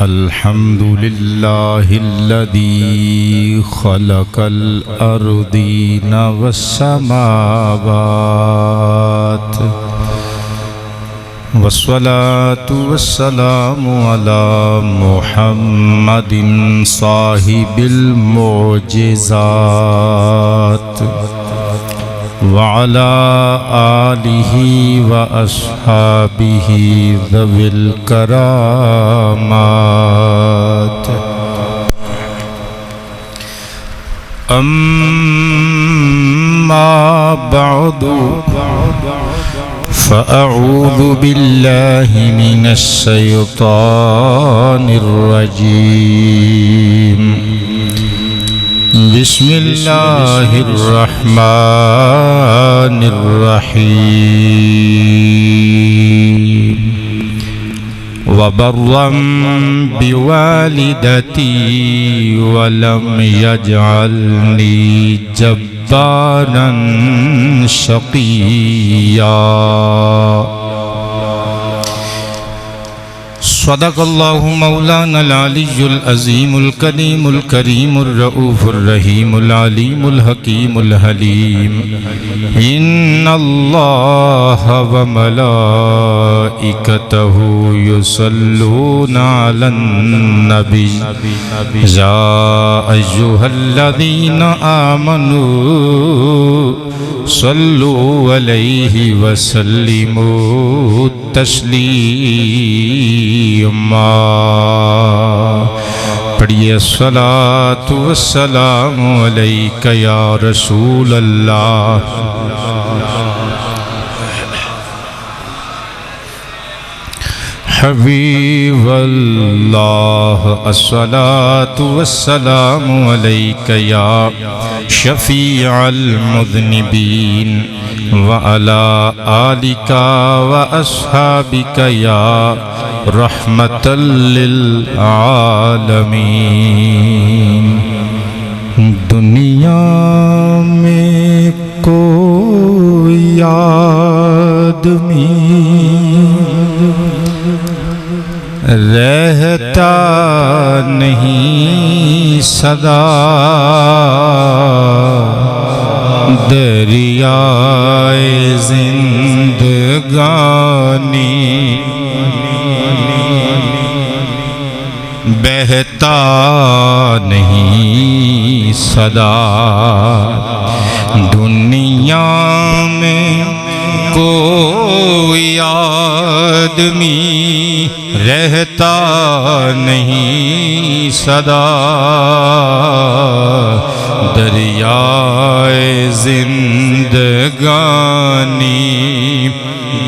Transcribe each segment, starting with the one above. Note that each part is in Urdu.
الحمد لله الذي خلق الأرضين والسماوات والصلاة والسلام على محمد صاحب المعجزات وعلى آله وأصحابه ذوي الكرامات أما بعد فأعوذ بالله من الشيطان الرجيم بسم الله الرحمن الرحيم وبرا بوالدتي ولم يجعلني جبارا شقيا صدق الله مولانا العلي العظيم الكريم الكريم الرؤوف الرحيم العليم الحكيم الحليم إن الله وملائكته يصلون على النبي يا أيها الذين آمنوا صلوا عليه وسلموا تسلیما پڑھیے الصلاۃ والسلام علیک یا رسول اللہ حبیب اللہ الصلاۃ والسلام علیک یا شفیع المذنبین وعلى آلك وأصحابك يا رحمة للعالمين دنیا میں کوئی آدمی رہتا نہیں سدا دریائے زندگانی بہتا نہیں سدا دنیا میں کوئی آدمی رہتا نہیں سدا دریائے زندگانی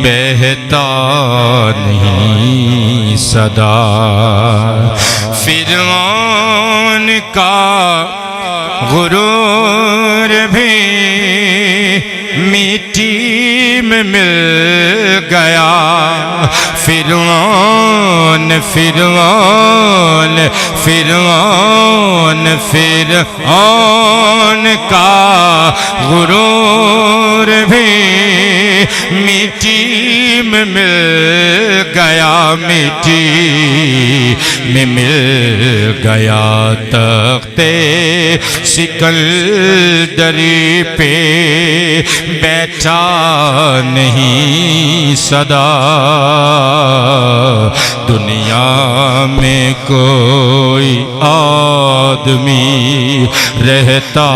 بہتا نہیں سدا فرعون کا غرور بھی مٹی میں مل گیا فرعون کا غرور بھی مٹی میں مل گیا مٹی میں مل گیا تختے سکندری پہ بیٹھا نہیں سدا دنیا میں کوئی آدمی رہتا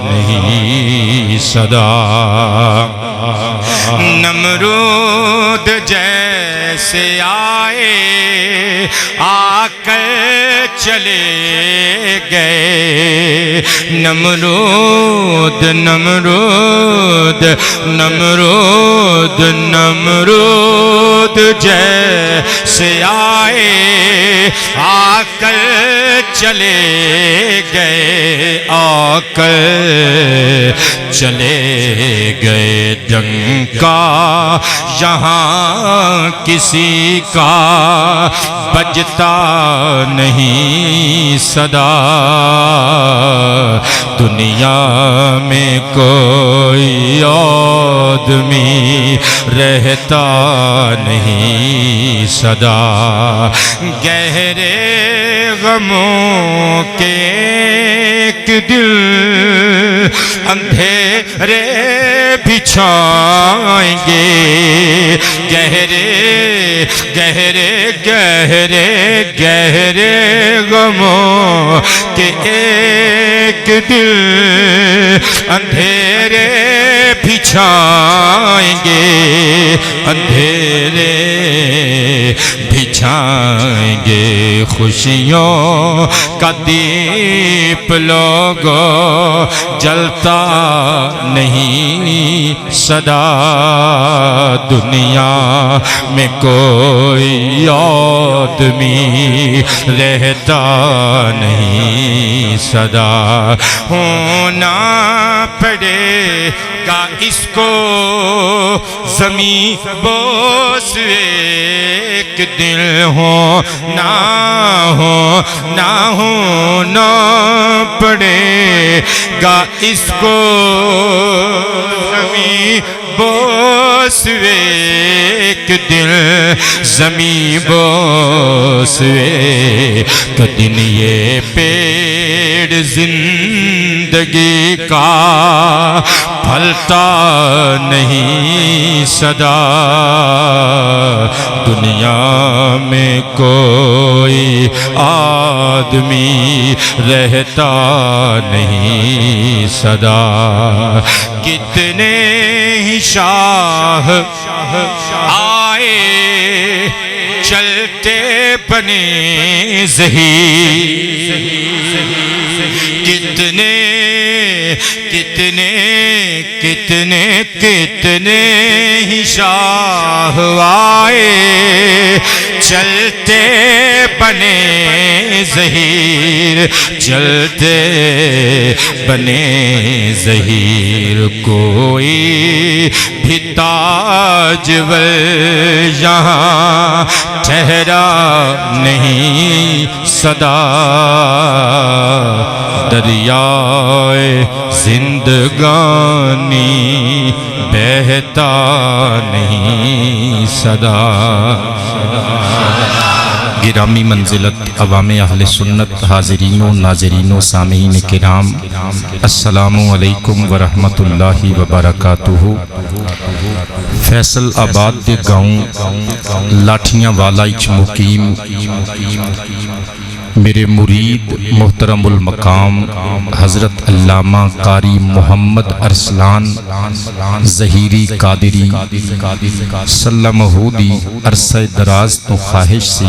نہیں سدا نمرود جیسے آئے آ کر چلے گئے نمرود جیسے آئے آ کر چلے گئے آ کر چلے گئے ڈنکا یہاں کسی کا بجتا نہیں صدا دنیا میں کوئی آدمی رہتا نہیں صدا گہرے غموں کے ایک دل اندھیرے بچھائیں گے گہرے گہرے گہرے گہرے غموں کے ایک دل اندھیرے بچھائیں گے اندھیرے بچھائیں گے خوشیوں کا دیپ لوگوں جلتا نہیں صدا دنیا میں کوئی آدمی رہتا نہیں صدا ہونا پڑے گا اس کو زمین بوس ایک دل ہو نہ پڑے گا اس کو زمین بوس ایک دل زمین بوس ایک دن یہ پیڑ زندگی کا پھلتا نہیں صدا دنیا میں کوئی آدمی رہتا نہیں صدا کتنے ہی شاہ آئے چلتے بنے ظہیر کتنے کتنے کتنے کتنے ہی شاہ آئے چلتے بنے ظہیر چلتے بنے ظہیر کوئی بھی تاج یہاں ٹھہرا نہیں صدا دریائے زندگانی بہتا نہیں صدا گرامی منزلت عوام اہل سنت حاضرین و ناظرین و سامعین کرام السلام علیکم ورحمۃ اللہ وبرکاتہ فیصل آباد دے گاؤں لاٹھیاں والا اچ مقیم میرے مرید محترم المقام حضرت علامہ قاری محمد ارسلان ظہیری قادری سلمہ دی عرصہ دراز تو خواہش سی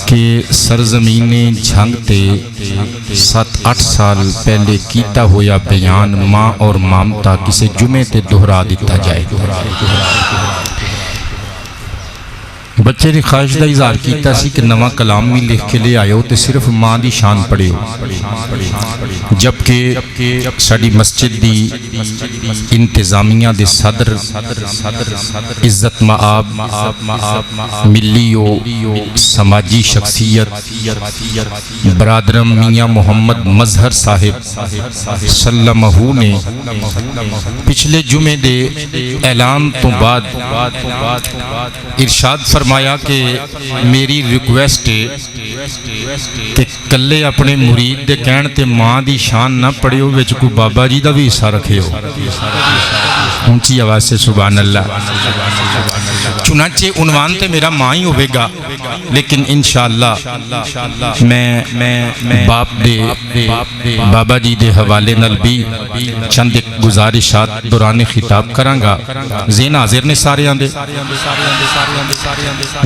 کہ سرزمین جھنگ تے 7-8 سال پہلے کیتا ہویا بیان ماں اور مامتا کسے جمعے تے دہرا دیتا جائے بچے نے خواہش دا اظہار کیتا سی کہ نواں کلام بھی لکھ کے لے آئے ہو تے صرف ماں دی شان پڑھے ہو جبکہ ساڑی مسجد دی انتظامیہ دے صدر عزت مآب ملی و سماجی شخصیت برادرم میاں محمد مظہر صاحب سلمہ نے پچھلے جمعے دے اعلان تو بعد ارشاد فرمایا کہ میری ریکویسٹ کہ کلے اپنے مرید دے کہن تے ماں دی شان نہ پڑے ہو وچ کوئی بابا جی دا بھی حصہ رکھے ہو اونچی آواز سے سبحان اللہ چنانچہ عنوان تے میرا ماں ہی ہوئے گا لیکن انشاءاللہ میں باپ دے بابا جی دے حوالے نل بھی چند گزارشات دوران خطاب کرانگا زین حاضر نے سارے آندے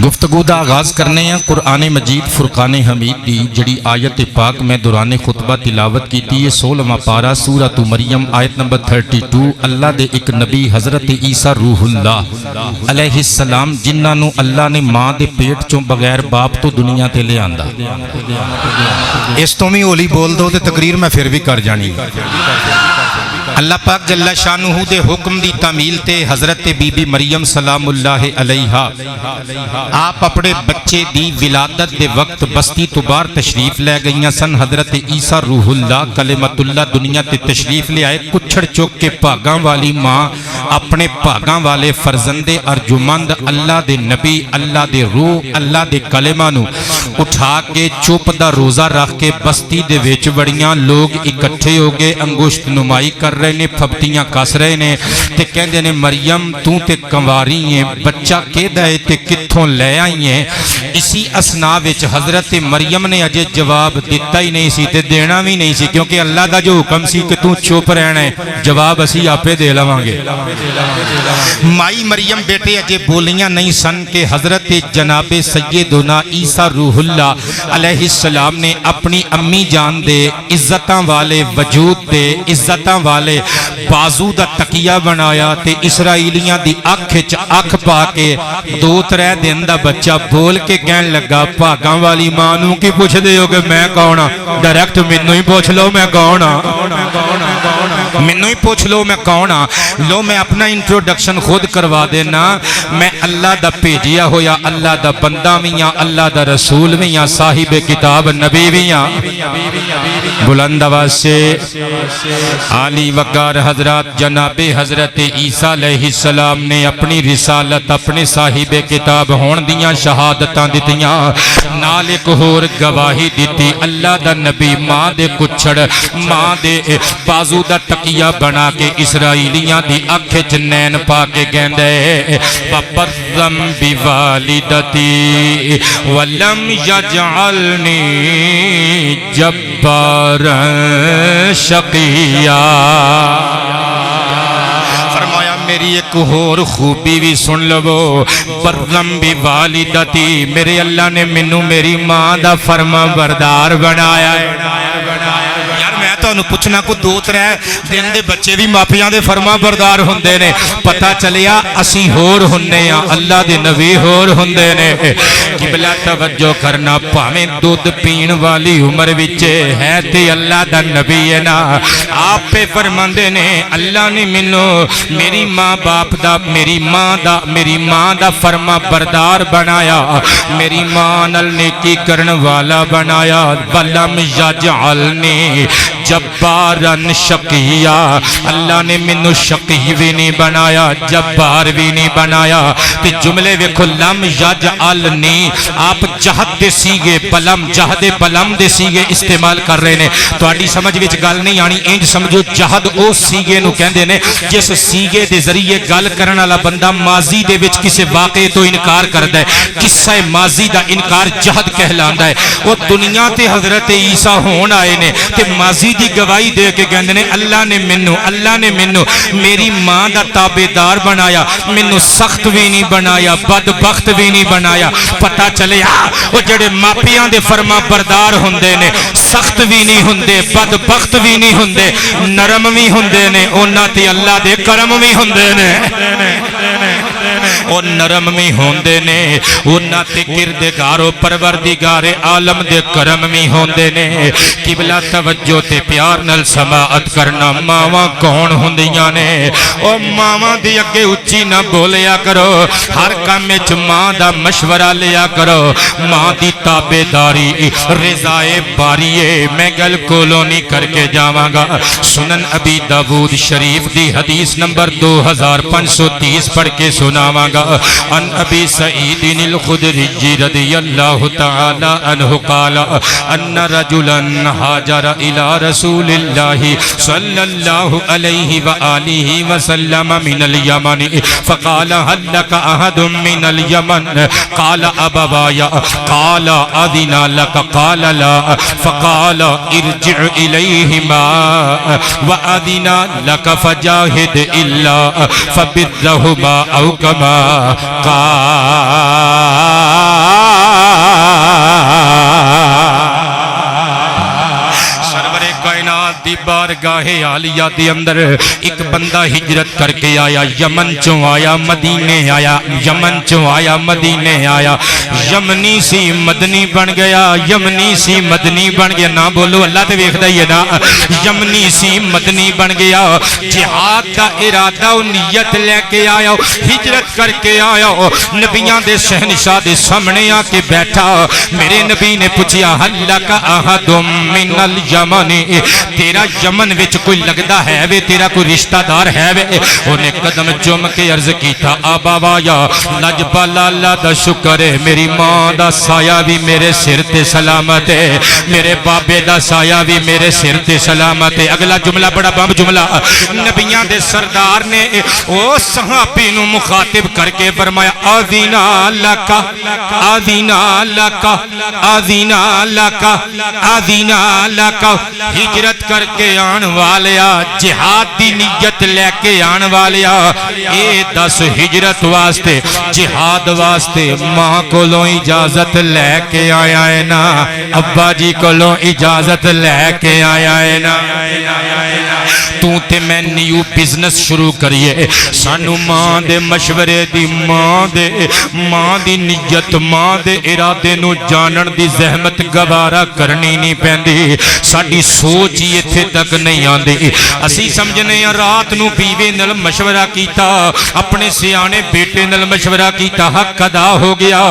گفتگو دا آغاز کرنے ہیں قرآن مجید فرقان حمید دی جڑی آیت پاک میں دوران خطبہ تلاوت کی تھی 16واں پارہ سورۃ مریم آیت نمبر 32 اللہ دے ایک نبی حضرت عیسیٰ روح اللہ علیہ السلام جنہاں نو اللہ نے ماں دے پیٹ چوں بغیر باپ تو دنیا تے لے آندا اس تو بھی اولی بول دو تے تقریر میں پھر بھی کر جانی اللہ پاک جل شانہ دے حکم دی تعمیل تے حضرت بی بی مریم سلام اللہ علیہا آپ اپنے بچے دی ولادت دے وقت بستی تو باہر تشریف لے گئیاں سن. حضرت عیسیٰ روح اللہ کلمت اللہ دنیا تے تشریف لے آئے. کچھڑ چوک کے بھاگاں والی ماں اپنے بھاگاں والے فرزند ارجمند اللہ دے نبی اللہ دے روح اللہ دے کلمہ نو اٹھا کے چوپ دا روزہ رکھ کے بستی دے ویچ بڑیاں. لوگ اکٹھے ہو گئے, انگوشت نمائی کر رہے نے, پھپتیاں کس رہے نے تے کہندے نے مریم تو تے کنواری ہیں, بچہ کے دائے تے کتھوں لے آئی ہیں. اسی اسنا وچ حضرت مریم نے اجے جواب دیتا ہی نہیں سی تے دینا بھی نہیں سی, کیونکہ اللہ دا جو حکم سی کہ تو چپ رہنا ہے, جواب اسی آپے دے لواں گے. مائی مریم بیٹے اجے بولیاں نہیں سن کہ حضرت جناب سیدنا عیسیٰ روح اللہ علیہ السلام نے اپنی امی جان دے عزتاں والے وجود دے عزتاں والے بازو دا تکیہ بنایا تے اسرائیلیاں دی اکھ وچ اکھ پا کے 2-3 دن دا بچہ بول کے کہن لگا بھاگاں والی ماں نوں کی پوچھ دے ہو کہ میں کون ہاں, ڈائریکٹ مینوں ہی پوچھ لو میں کون ہاں, مینوں ہی پوچھ لو میں کون ہاں. لو میں اپنا انٹروڈکشن خود کروا دینا. میں اللہ دا بھیجیا ہویا اللہ دا بندہ بھی ہاں, اللہ دا رسول بھی ہاں, صاحب کتاب نبی بھی ہاں. بلند آواز سے عالی وقار حضرات جناب حضرت عیسیٰ علیہ السلام نے اپنی رسالت اپنے صاحب کتاب ہون دیاں شہادتاں دتیاں, نال ایک ہور گواہی دیتی. اللہ دا نبی ماں دے کچھڑ ماں دے بازو دا تکیہ بنا کے اسرائیلیاں دی اکھ وچ نین پا کے کہندے وَبَرًّا بِوَالِدَتِي وَلَمْ يَجْعَلْنِي جَبَّارًا شَقِيًّا. فرمایا میری ایک اور خوبی بھی سن لو, برم بھی والدتی, میرے اللہ نے منو میری ماں دا فرما بردار بنایا ہے. یار میں تو انہوں پوچھنا کو 2-3 دن دے بچے بھی ماپیاں دے فرما بردار ہوندے نے, پتہ چلیا اسی ہور ہوندے ہیں اللہ دے نبی ہور ہوندے نے. قبلہ توجہ کرنا, پاویں دودھ پین والی عمر وچے ہے تے اللہ دا نبی ہے نا. آپ پہ فرماندے نے اللہ نے منو میری ماں باپ دا میری ماں دا فرما بردار بنایا, میری ماں نال نیکی کرن والا بنایا. ولم یجعلنی جبارن شقیہ, اللہ نے منو شقی بھی نہیں بنایا جبار بھی نہیں بنایا. تے جملے ویکھو لم یجعلنی, آپ جہد دے سیگے بلم جہد بلم دے سیگے استعمال کر رہے نے. تہاڈی سمجھ وچ گل نہیں آنی, انج سمجھو جہد او سیگے نو کہندے نے جس سیگے دے ذریعے گل کرن والا بندہ ماضی دے وچ کسے واقعے تو انکار کردا ہے, قصہ ماضی دا انکار جہد کہلاندا ہے. او دنیا تے حضرت عیسیٰ ہون آئے نے تے ماضی دی گواہی دے کے کہندے نے اللہ نے منو میری ماں دا تابعدار بنایا, منو سخت بھی نہیں بنایا بدبخت بھی نہیں بنایا. پتہ چلے وہ جڑے ماپیاں دے فرما بردار ہوندے نے سخت بھی نہیں ہوندے بدبخت بھی نہیں ہوندے نرم بھی ہوندے نے, انہاں تے اللہ دے کرم بھی ہوندے نے, او نرم بھی ہوندے نے, انہاں تے کردگار و پروردگار عالم دے کرم بھی ہوندے نے. قبلہ توجہ تے پیار نال سماعت کرنا. ماواں کون ہوندیاں نے, او ماواں دی اگے اچھی نہ بولیا کرو, ہر کام وچ ماں دا مشورہ لیا کرو. ماں دی تابعداری رضائے باری ہے. میں گل کولونی کر کے جاواں گا. سنن ابی داؤد شریف دی حدیث نمبر 2530 پڑھ کے سناواں گا. ان ابی سعید الخدری رضی اللہ تعالی عنہ قال ان رجلا هاجر الى رسول الله صلی اللہ علیہ وآلہ وسلم من اليمن فقال هل لك احد من اليمن قال ابوایا قال اذن لك قال لا فقال ارجع الیہما واذن لك فجاهد الا فبرهما او كما سرور کائنات دی بارگاہ عالیہ دے اندر ایک بندہ ہجرت کر کے آیا، یمن چوں آیا، مدینے آیا، یمن چوں آیا، مدینے آیا، یمنی سی مدنی بن گیا، یمنی سی مدنی بن گیا، نہ بولو اللہ تے ویکھدا ہی ہے نا، یمنی سی مدنی بن گیا، جہاد دا ارادہ و نیت لے کے آیا، ہجرت کر کے آیا، نبیاں دے شہنشاہ دے سامنے آ کے بیٹھا، میرے نبی نے پوچھیا حلک احد من الیمن، تیرا یمن وچ کوئی لگدا ہے وے، تیرا کوئی رشتہ دار ہے وے؟ انہیں قدم چوم کے عرض کیتا آبا وایا لجبالا اللہ دا شکر ہے، میری ماں دا سایہ بھی میرے سر تے سلامت ہے، میرے بابے دا سایہ بھی میرے سر تے سلامت ہے۔ اگلا جملہ بڑا بم جملہ، نبیان دے سردار نے او صحابی نو مخاطب کر کے فرمایا آذینا لکا آذینا لکا آذینا لکا آذینا لکا، ہجرت کر کے آن والیا، جہاد دی نیت لے کے آن والیا، اے دس ہجرت واسطے جہاد واسطے ماں کولوں اجازت لے کے آیا ہے نا، ابا جی کولوں اجازت لے کے آیا ہے نا، تو تے میں نیو بزنس شروع کریے، سانو ماں دے مشورے دی، ماں دی نیت، ماں دے ارادے نو جانن دی زحمت گوارا کرنی نہیں پیندی، ساڈی سوچ ہی ایتھے تک نہیں آندی، اسی سمجھنے ہیں رات نو بیوے نال مشورہ کیتا، اپنے سیانے بیٹے نال مشورہ کیتا، حق ادا ہو گیا،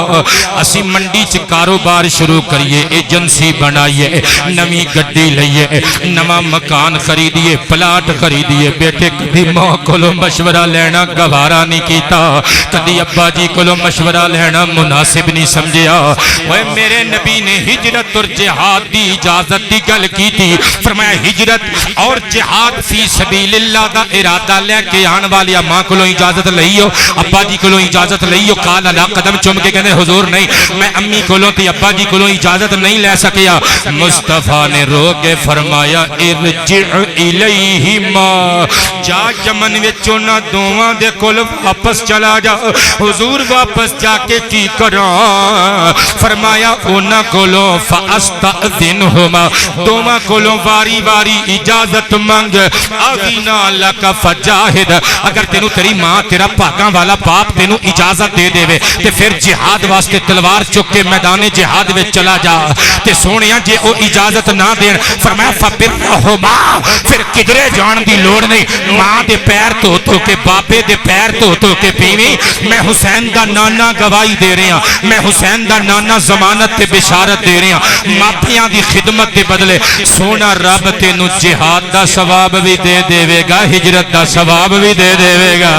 اسی منڈی چ کاروبار شروع کریے، ایجنسی بنائیے، نمی گڈی لئیے، نواں مکان خریدیے، پلاٹ خریدیے، بیٹے کدی ماں کولوں مشورہ لینا گوارا نہیں کیتا، کدی ابا جی کولوں مشورہ لینا مناسب نہیں سمجھیا۔ وہ میرے نبی نے ہجرت اور جہاد دی اجازت دی گل کی تھی، فرمایا ہجرت اور جہاد فی سبیل اللہ دا ارادہ لے کے آن والیا ماں کولوں اجازت لئیو، ابا جی کولوں اجازت لئیو، قال لا، قدم چوم کے کہنے حضور نہیں، میں امی کولوں تے ابا جی کولوں اجازت نہیں لے سکیا۔ مصطفیٰ نے رو کے فرمایا ارجع الیہما، جا یمن وچوں نہ دوواں دے کول واپس چلا جا۔ حضور واپس جا کے کی کراں؟ فرمایا انہاں کولوں فاستأذنہما، دوواں کولوں واری واری اجازت منگ، اذنا لک فجاہد، اگر تینوں تیری ماں تیرا پاکاں والا باپ تینوں اجازت دے دے وے تے پھر جہاد واسطے تلوار چک کے میدان جہاد وچ چلا جا، تے سونیاں جے او اجازت نہ دین، فرمایا فبرہما، پھر کدرے جان دی لوڑ نہیں، ماں دے پیر تو کے بابے دے پیر تو کے پیویں، میں حسین دا نانا گواہی دے رہے ہیں، میں حسین دا نانا ضمانت تے بشارت دے رہے ہیں، ماپیاں دی خدمت دے بدلے سونا رب تینوں جہاد دا ثواب بھی دے دے گا، ہجرت دا ثواب بھی دے دے گا۔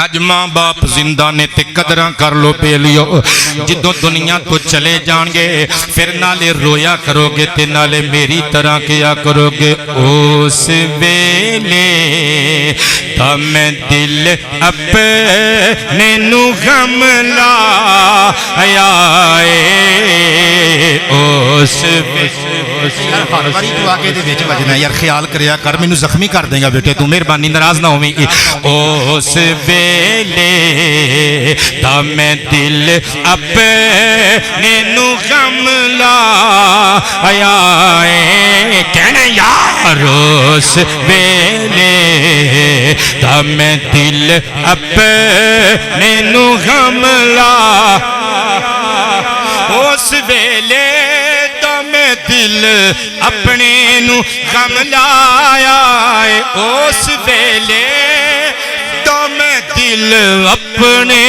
آج ماں باپ زندہ نے تے قدراں کر لو پے لیو، جدوں دنیا تو چلے جان گے پھر نالے رویا کرو گے تے نالے میری طرح کیا کرو گے، اس ویلے تا میں دل اپنے نو غم لایا اے، اس یار ہر باری تو آگے دے وچ وجنا یار، خیال کریا کر، مینوں زخمی کر دے گا بیٹے تو، مہربانی ناراض نہ ہوویں۔ اس ویلے تا میں دل اپنے نو غم لایا اے، کہنے یار اس ویلے تا میں دل اپنے نو غم لایا، اس ویلے دل اپنے نو غم لایا اے، اس ویلے تو میں دل اپنے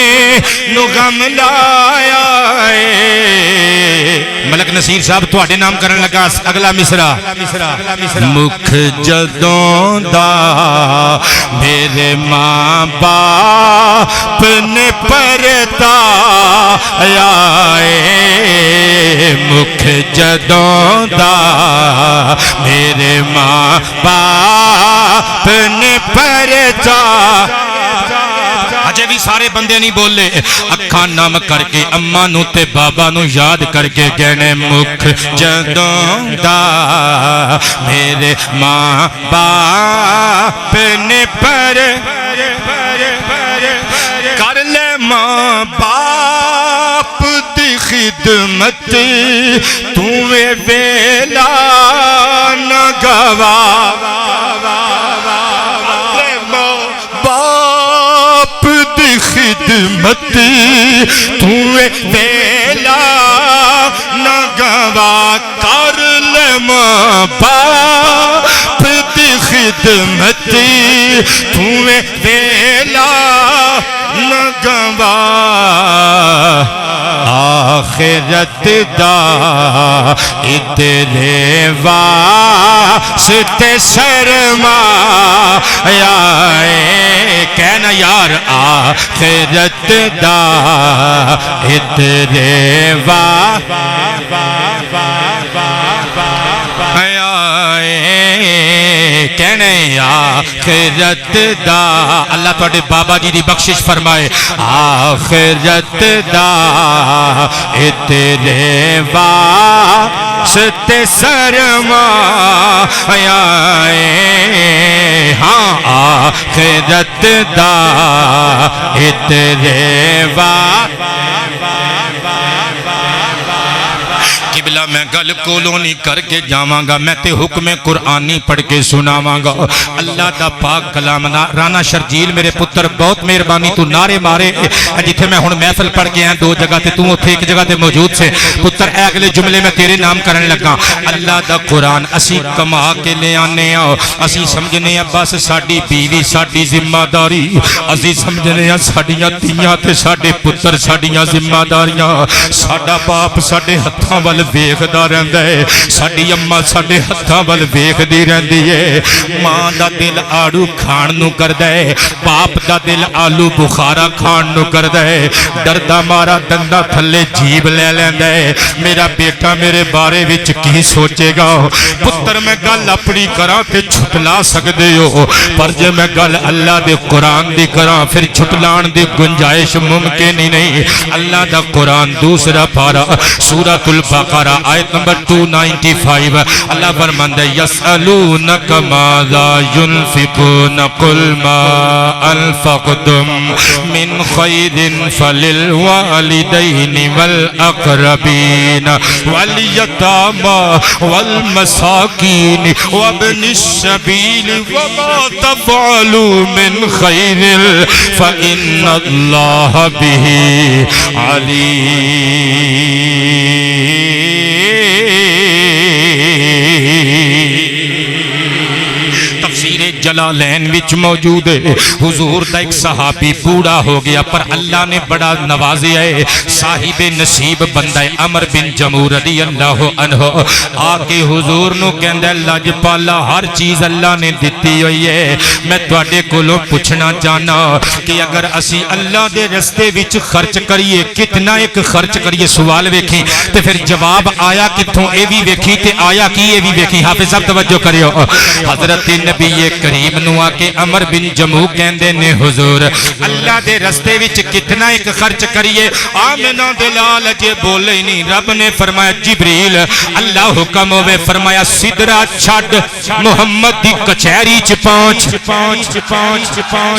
نو غم لایا اے۔ ملک نصیر صاحب تواڈے نام کرن لگا اگلا مصرع، مکھ جدوں دا میرے ماں باپ نے پرتایا اے، مکھ جدوں دا میرے ماں باپ نے پرتایا، اجے بھی سارے بندے نہیں بولے اکھاں نم کر کے اما نو تے بابا نو یاد کر کے کہنے مکھ جدوں دا میرے ماں باپ نے پر کر لے ماں باپ دی خدمت تویں ویلا نہ گوا باپ دی خدمت تویں ویلا نہ گوا کر لے ماں باپ دی خدمت تویں ویلا نہ گوا آخرت دا ادھر واسطے سرمایہ کہنا یار آخرت دا ادھر کہنے آخرت دا اللہ تواڈے بابا جی دی بخشش فرمائے آخرت دا اتنے واسطے سرمایہ ہاں آخرت دا اتنے قبلہ میں گل کولونی کر کے جاواں گا میں تے حکم قرآنی پڑھ کے سناواں گا اللہ دا پاک کلام رانا شرجیل میرے پتر بہت مہربانی تو نعرے مارے جتھے میں ہن محفل پڑھ کے ہیں دو جگہ تے تو اوتھے ایک جگہ تے موجود سے پتر اے اگلے جملے میں تیرے نام کرن لگا اللہ دا قرآن اسی کما کے لے آنے اسی سمجھنے بس ساڈی بیوی ساڈی ذمہ داری اسی سمجھنے ساڈیاں تیاں تے ساڈے پتر ساڈیاں ذمہ داریاں ساڈا باپ ساڈے ہتھاں ول ویکھدا رہندا ہے ساڈی اما ساڈے ہتھاں ول ویکھدی رہندی ہے ماں دا دل آڑو کھان نو کردا ہے باپ دا دل آلو بخارا کھان نو کردا ہے ڈردا مارا دندا تھلے جیب لے لیندا ہے میرا بیٹا میرے بارے وچ کی سوچے گا پتر میں گل اپنی کراں تے چھٹلا سکدے ہو پر جے میں گل اللہ دے قرآن دی کراں پھر چھٹلان دی گنجائش ممکن ہی نہیں اللہ دا قرآن دوسرا پارا سورۃ البقرہ آیت نمبر 295 اللہ فرماندا ہے یسألونک ماذا ينفقون قل ما انفقتم من خیر فللوالدین والاقربین والیتامى والمساکین وابن السبیل وما تفعلوا من خیر فإن اللہ به علیم تفسیر جلالین وچ موجود ہے حضور دا ایک صحابی بوڑھا ہو گیا پر اللہ نے بڑا نوازیا ہے صاحب نصیب بندہ ہے عمر بن جمور رضی اللہ عنہ آکے حضور نو کہندا ہے لاجپالا ہر چیز اللہ نے دتی ہوئی ہے میں تواڈے کولوں پوچھنا چاہنا کہ اگر اسی اللہ دے رستے وچ خرچ کریے کتنا ایک خرچ کریے سوال ویکھی تے پھر جواب آیا کتھوں اے وی ویکھی تے آیا کی اے وی ویکھی حافظ صاحب توجہ کریو حضرت نبی کریم نو آکے عمر بن جموع کہندے نے حضور اللہ دے رستے وچ کتنا ایک خرچ کریے آمنہ دلال جے بولے نہیں رب نے فرمایا جبریل اللہ حکم ہوئے فرمایا صدرہ چھڑ محمد دی کچھیری چ پہنچ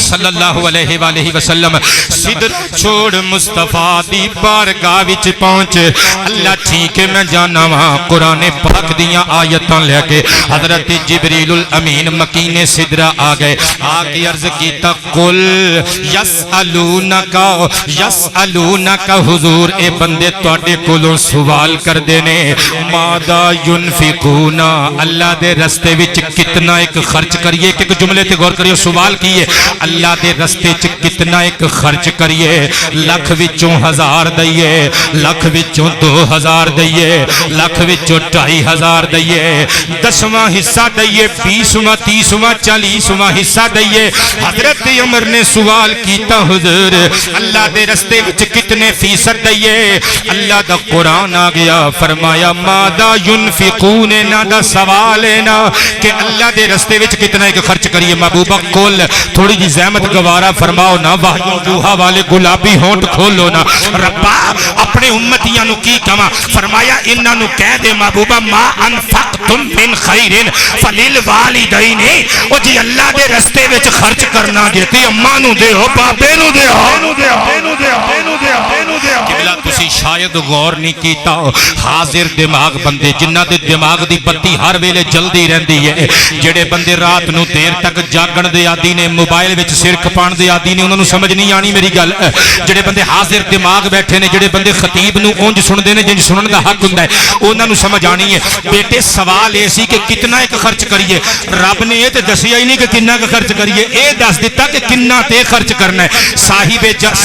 صلی اللہ علیہ وآلہ وسلم صدر چھوڑ مصطفیٰ دی بارگاہ وچ پہنچ اللہ ٹھیک ہے میں جانا وہاں قرآن پاک دیاں آیتاں لے کے حضرت جبریل الامین مکین صدرہ آگئے آگے عرض کیتا قل یسألونکا حضور اے بندے توڑے کولوں سوال کر دینے ماذا ينفقون اللہ دے رستے وچ کتنا ایک خرچ کریے کہ جملے تے غور کریے سوال کیے اللہ دے رستے وچ کتنا ایک خرچ کریے لکھ وچوں 1000 دئیے لکھ وچوں 2000 دئیے لکھ وچوں 2500 دئیے 10واں حصہ دئیے 20واں 30واں 40واں حصہ دئیے. حضرت عمر نے سوال کیتا حضور اللہ دے رستے وچ کتنے فیصد دئیے؟ اللہ دا قرآن آ گیا فرمایا ماذا ينفقون. نا دا سوال ہے نا کہ اللہ دے رستے وچ کتنا ایک خرچ کریے. محبوبہ کل تھوڑی جی زحمت گوارا فرماؤ نا. واہ دوہا والے گلابی ہونٹ کھولو نا. ربا اپنے امتیاں نو کی کما فرمایا انہاں نو کہہ دے محبوبہ ما انفقتم من خیر فللوالدین. او جی اللہ دے رستے وچ خرچ کرنا جے تے اماں نو دیو بابے نو دیو. قبلہ تسی شاید غور نہیں کیتا حاضر دماغ بندے جنہ دے دماغ دی بتی ہر ویلے جلدی رہندی ہے. جڑے بندے رات نو دیر تک جاگن دے عادی نے موبائل وچ سر کھپان دے عادی نے انہاں نو سمجھ نہیں آنی میری گل. جڑے بندے حاضر دماغ بیٹھے نے جڑے بندے خطیب نو اونج سن دے نے جن سنن دا حق ہوندا ہے انہاں نو سمجھ آنی ہے. بیٹے سوال اے سی کہ کتنا ایک خرچ کریے. رب نے یہ تے دسیا ہی نہیں کہ کتنا خرچ کریے. اے دس دیتا کہ کتنا تے خرچ کرنا ہے.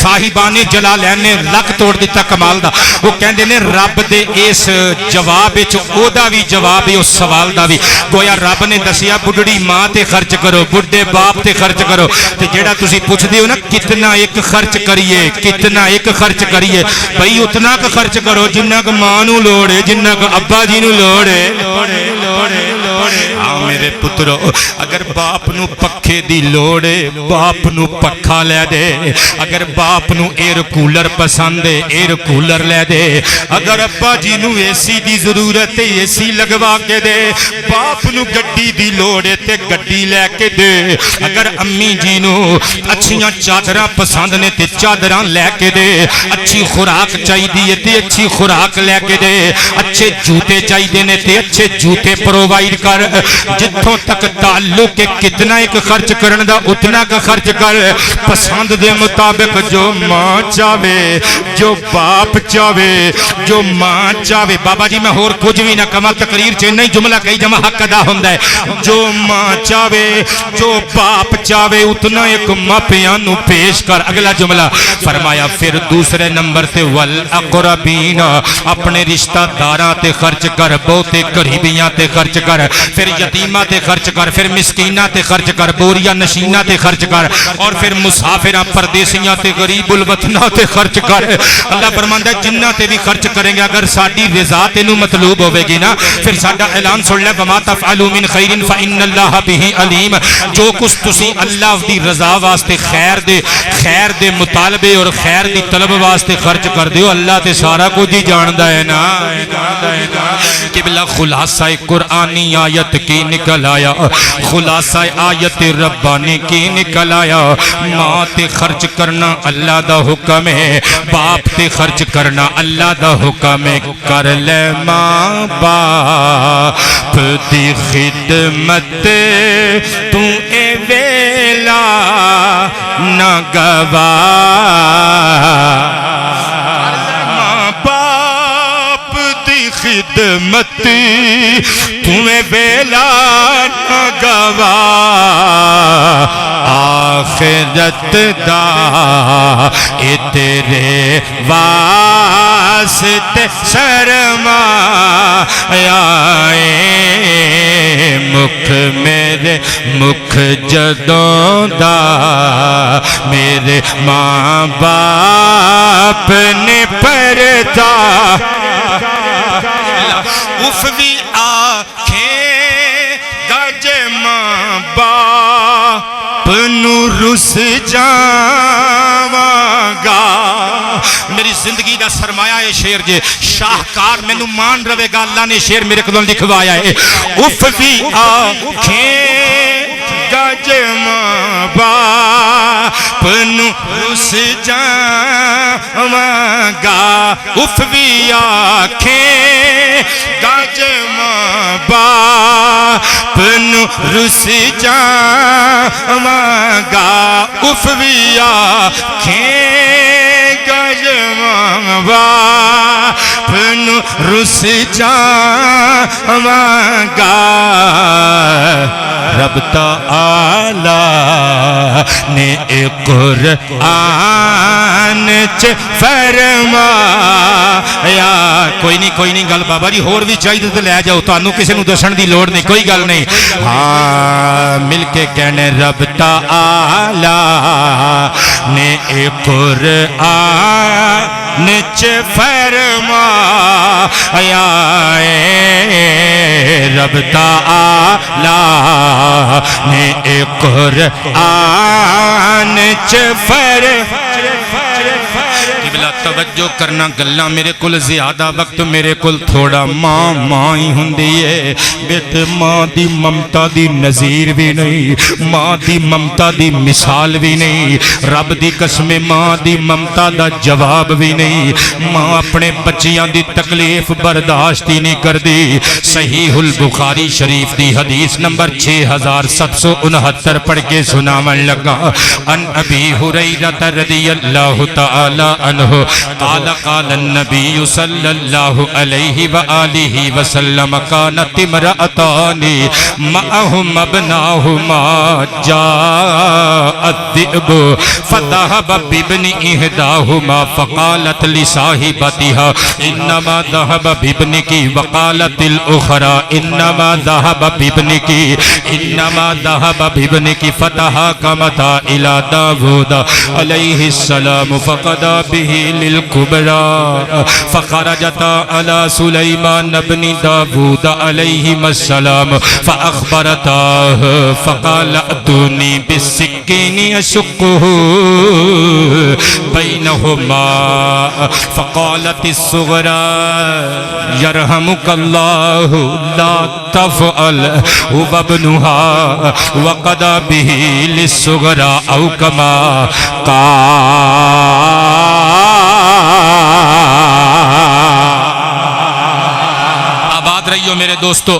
صاحبان جلالین نے لک توڑ دیتا کمال دا. وہ کہندے نے رب دے اس جواب وچ او دا وی جواب ہے اس سوال دا وی. گویا رب نے دسیا بڈڑی ماں تے خرچ کرو بڈھے باپ تے خرچ کرو. تے جیڑا تسی پوچھ دے ہو نا کتنا ایک خرچ کریے کتنا ایک خرچ کریے بھئی اتنا کا خرچ کرو جنہ کا ماں نو لوڑ ہے جنہ کا ابا جی نو لوڑ ہے. ہاں میرے پترو اگر باپ نو پکھے دی لوڑ ہے باپ نو پکھا لے دے. اگر باپ نو ایئر کولر پسند ہے ایئر کولر لے دے. اگر ابا جی نو اے سی دی ضرورت ہے اے سی لگوا کے دے. باپ نو گڈی دی لوڑ ہے تے گڈی لے کے دے. اگر امی جی نو اچھیاں چادراں پسند نے تے چادراں لے کے دے. اچھی خوراک چاہیے تے اچھی خوراک لے کے دے. اچھے جوتے چاہیے نے تے اچھے جوتے پرووائڈ کر. جتھوں تک تعلق ہے کتنا ایک خرچ کرن دا اتنا کا خرچ کر. پسند دے مطابق جو ماں چاہے جو باپ چاہے جو ماں چاہے. بابا جی میں اور کچھ بھی نہ کما تقریر چ نہیں جملہ کئی جمع حق ادا ہوندا ہے. جو ماں چاہے جو باپ چاہے اتنا ایک ماپیاں نو پیش کر. اگلا جملہ فرمایا پھر دوسرے نمبر تے والاقربین اپنے رشتہ داراں تے خرچ کر. بہتے قریبیاں تے خرچ کر. پھر یتیماں تے خرچ کر. پھر مسکیناں تے خرچ کر. بوریا نشیناں تے خرچ کر. اور پھر مسافراں پردیسیاں تے غریب الوطناں تے خرچ کر. اللہ فرماندا ہے جنہ تے بھی خرچ کریں گے اگر ساڈی رضا تینوں مطلوب ہوے گی نا پھر ساڈا اعلان سن لے وما تفعلوا من خیر فإن اللہ به علیم. جو کچھ تسی اللہ دی رضا واسطے خیر دے مطالبے اور خیر دی طلب واسطے خرچ کر دیو اللہ تے سارا کچھ ہی جاندا ہے نا. قبلہ خلاصہ قرآنی آیت کی نکل آیا خلاصہ آیت ربانی کی نکل آیا. ماں تے خرچ کرنا اللہ دا حکم ہے باپ تے خرچ کرنا اللہ دا حکم ہے. کر لے ماں باپ دی خدمت تو اے ویلا نہ گوا. ماں باپ دی خدمت تمہیں ویلا نہ گوا. آخرت دا اے تیرے واسطے سرمایہ مکھ میرے مکھ جدوں دا میرے ماں باپ نے پردہ اف بھی آنکھیں گج ماں باپ نو رس جاواں گا. میری زندگی دا سرمایہ ہے شیر جے شاہکار مینوں مان رہے گا اللہ نے شیر میرے کو لکھوایا ہے. اف بھی آنکھیں گج ماں باپ نو رس جاواں گا. اف بھی آنکھیں گج ماں باپ نو رس جاواں گا. اف بھی آنکھیں گج ماں باپ نو رس جاواں گا. رب تعالی نے قرآن چ فرمایا کوئی نہیں گل بابا جی ہور بھی چاہیے تو لے جاؤ تانوں کسی نوں دسن دی لوڑ نہیں کوئی گل نہیں ہاں مل کے کہنے رب تعالی نے قرآن چ فرمایا رب تعالی نے قرآن چ قبلہ توجہ کرنا گلاں میرے کل زیادہ وقت میرے کل تھوڑا ماں ہی ہوندی ہے بیٹے ماں دی ممتا دی نظیر بھی نہیں ماں دی ممتا دی مثال بھی نہیں رب دی قسم ماں دی ممتا دا جواب بھی نہیں ماں اپنے بچیاں دی تکلیف برداشت ہی نہیں کر دی صحیح البخاری شریف دی حدیث نمبر 6769 پڑھ کے سناون لگا ان ابی ہریرہ رضی اللہ تعالی عنہ قال قال النبي صلى الله عليه وآله وسلم كانت امرأتان معهم ابناهما جاء الذئب فذهب بابن إحداهما فقالت لصاحبتها إنما ذهب بابنك وقالت الأخرى إنما ذهب بابنك فتحاكمتا إلى داود عليه السلام فقضى به للكبرى فخرجتا على سليمان بن داود عليهما السلام فأخبرتاه فقال ائتوني بالسكين يشقه بينهما فقالت الصغرى يرحمك الله لا تفعل وابنها وقضى به للصغرى أو كما آباد رہیو میرے دوستو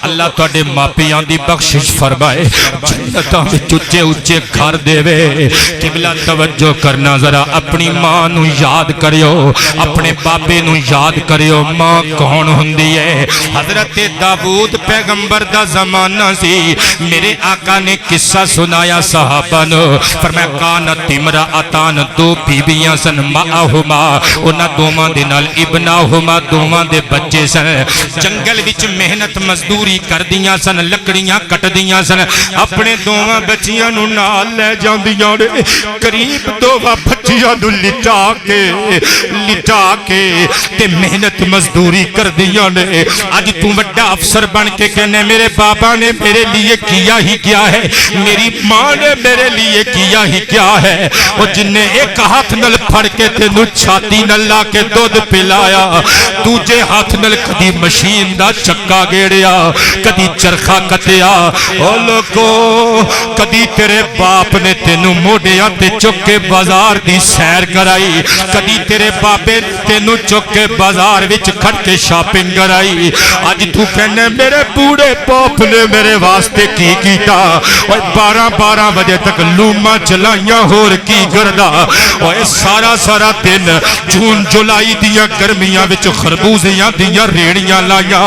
اللہ تواڈے ماپیاں دی بخشش فرمائے جنتاں وچ اونچے اونچے گھر دے قبلہ توجہ کرنا ذرا اپنی ماں نو یاد کریو اپنے بابے نو یاد کریو ماں کون ہوندی ہے حضرت داؤد پیغمبر دا زمانہ سی میرے آقا نے قصہ سنایا صحابہ نو فرمایا کانت امرأتان دو بیویاں سن معہما انہاں دوواں دے نال ابناہما دوواں دے بچے سن جنگل وچ محنت مزدوری کر دیاں سن لکڑیاں کٹ دیاں سن اپنے دوواں بچیاں نو نال لے جاندیاں نے قریب دوواں بچیاں نو لٹا کے تے محنت مزدوری کر دیاں نے اج تو بڑا افسر بن کے کہنے میرے بابا نے میرے لیے کیا ہی کیا ہے میری ماں نے میرے لیے کیا ہی کیا ہے اور جن نے ایک ہاتھ نل پھڑ کے تینو چھاتی نل لا کے دودھ پلایا دوجے ہاتھ نل کدی مشین دا چکا گیڑیا کدی چرخا کٹیا او لوگو کدی تیرے باپ نے تینو موڑیا تے چک کے بازار دی سیر کرائی کدی تیرے بابے تینو چک کے بازار وچ کھڑ کے شاپنگ کرائی آج تو کہنے میرے بوڑے باپ نے میرے واسطے کی کیتا اور 12 بجے تک لوما چلائیاں ہور کی گردا اور سارا دن جون جولائی دیاں گرمیاں وچ خربوزیاں دیاں ریڑیاں لائیاں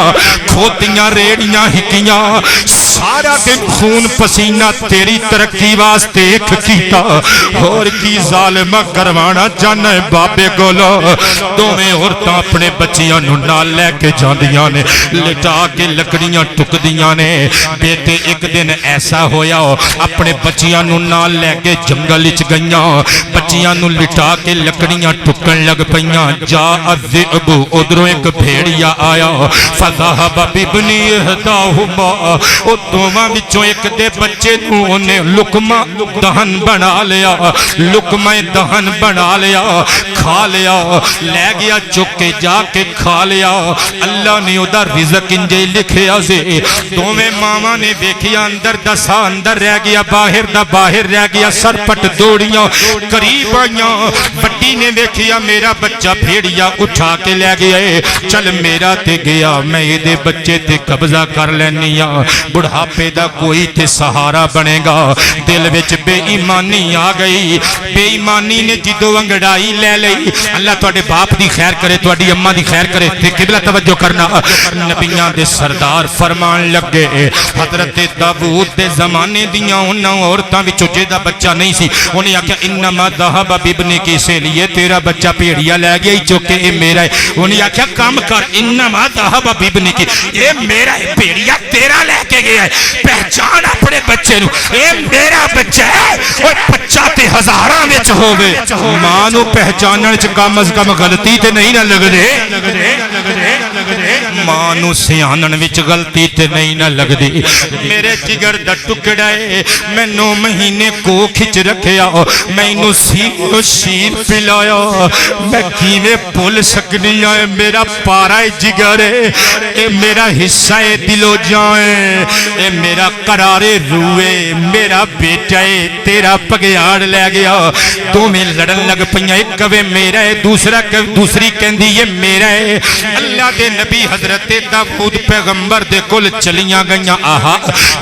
کھوتیاں ریڑیاں ہکیاں سارا دن خون پسینہ تیری ترقی واسطے ایک کیتا اور کی ظالمہ کروانا جانا ہے بابے گولو دوویں عورتاں اپنے بچیاں نو نال لے کے جاندیاں نے لٹا کے لکڑیاں ٹک دیاں نے بیٹے ایک دن ایسا ہویا اپنے بچیاں نو نال لے کے جنگل وچ گئیاں بچیاں نو لٹا کے لکڑیاں ٹکن لگ پیاں جا الذئب ادھروں ایک بھیڑیا آیا فذهب بابن احداهما او دوواں وچوں ایک دے بچے نو اونے لقمہ دہن بنا لیا لقمہ دہن بنا لیا کھا لیا لے گیا چک کے جا کے کھا لیا اللہ نے اودا رزق انجے لکھیا سی دوویں ماواں نے ویکھیا اندر دا سا اندر رہ گیا باہر دا باہر رہ گیا سر پٹ دوڑیاں قریب آئیاں بڑی نے ویکھیا میرا بچہ بھیڑیا اٹھا کے لے گیا چل میرا تے گیا میں دے بچے تے قبضہ کر لینی ہاں بڑھاپے دا کوئی تے سہارا بنے گا دل وچ بے ایمانی آ گئی بے ایمانی نے جدو انگڑائی لے لئی اللہ تواڈے باپ دی خیر کرے تواڈی اماں دی خیر کرے تے قبلہ توجہ کرنا نبیاں دے سردار فرمان لگے حضرت داؤد دے زمانے دیاں انہاں عورتاں وچوں جہدا بچہ نہیں سی انہیں آکھیا انما ذهب بابنک سے لیے تیرا بچہ بھیڑیا لے گیا ہی چوکے اے میرا ہے انہیں آکھیا کام کر انما ذهب بابنک اے میرا ہے بھیڑیا تیرا لے کے گیا ہے پہچان اپنے بچے نو اے میرا بچہ ہے اوے بچہ تے ہزاراں وچ ہووے ماں نو پہچانن چ کم از کم غلطی تے نہیں نہ لگ دے ماں نو سیانن وچ غلطی تے نہیں نہ لگ دی میرے جگر دا ٹکڑا ہے میں 9 مہینے کو کھچ رکھیا میں انو شیر پلایا میں کیویں بھول سکنی ہے میرا پارا جگر ہے اے میرا حصہ ہے دل و جان اے میرا قرار روئے میرا بیٹا ہے تیرا پگیاڑ لے گیا تو میں لڑن لگ پئیاں ایک کہے میرا ہے دوسری کہندی یہ میرا ہے اللہ دے نبی حضرت داؤد پیغمبر دے کول چلیاں گئیاں آہا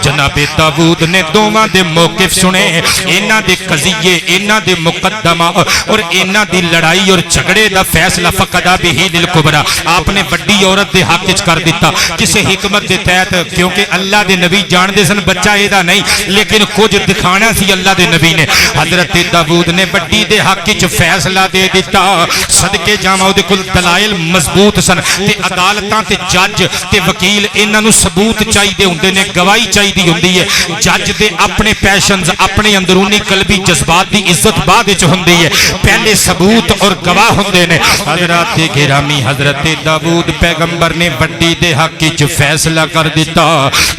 جناب داؤد نے دوواں دے موقف سنے انہاں دے قضیے انہاں دے مقدمہ اور انہاں دی لڑائی اور جھگڑے دا فیصلہ فقدا بہی للکبرا آپ نے بڑی عورت دے حق وچ کر دیتا کسے حکمت دے تحت کیونکہ اللہ دے نبی جان دے سن بچہ ایدا نہیں لیکن کچھ دکھانا سی اللہ دے نبی نے حضرت داؤد نے بڑی دے حق وچ فیصلہ دے دیتا صدقے جاواں دے کول دلائل مضبوط سن تے عدالتاں تے جج تے وکیل انہاں نوں ثبوت چاہیے ہوندے نے گواہی چاہیے ہوندی ہے جج دے اپنے پیشنز اپنے اندرونی قلبی جذبات دی عزت بعد وچ ہوندی ہے پہلے ثبوت اور گواہ ہوندے نے حضرات گرامی حضرت داؤد پیغمبر نے بڑی دے حق وچ فیصلہ کر دیتا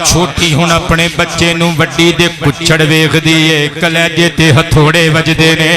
چھوٹی ہن اپنے بچے نوں بڑی دے کچڑ ویکھدی ہے کلیجے تے ہتھوڑے وجدے نے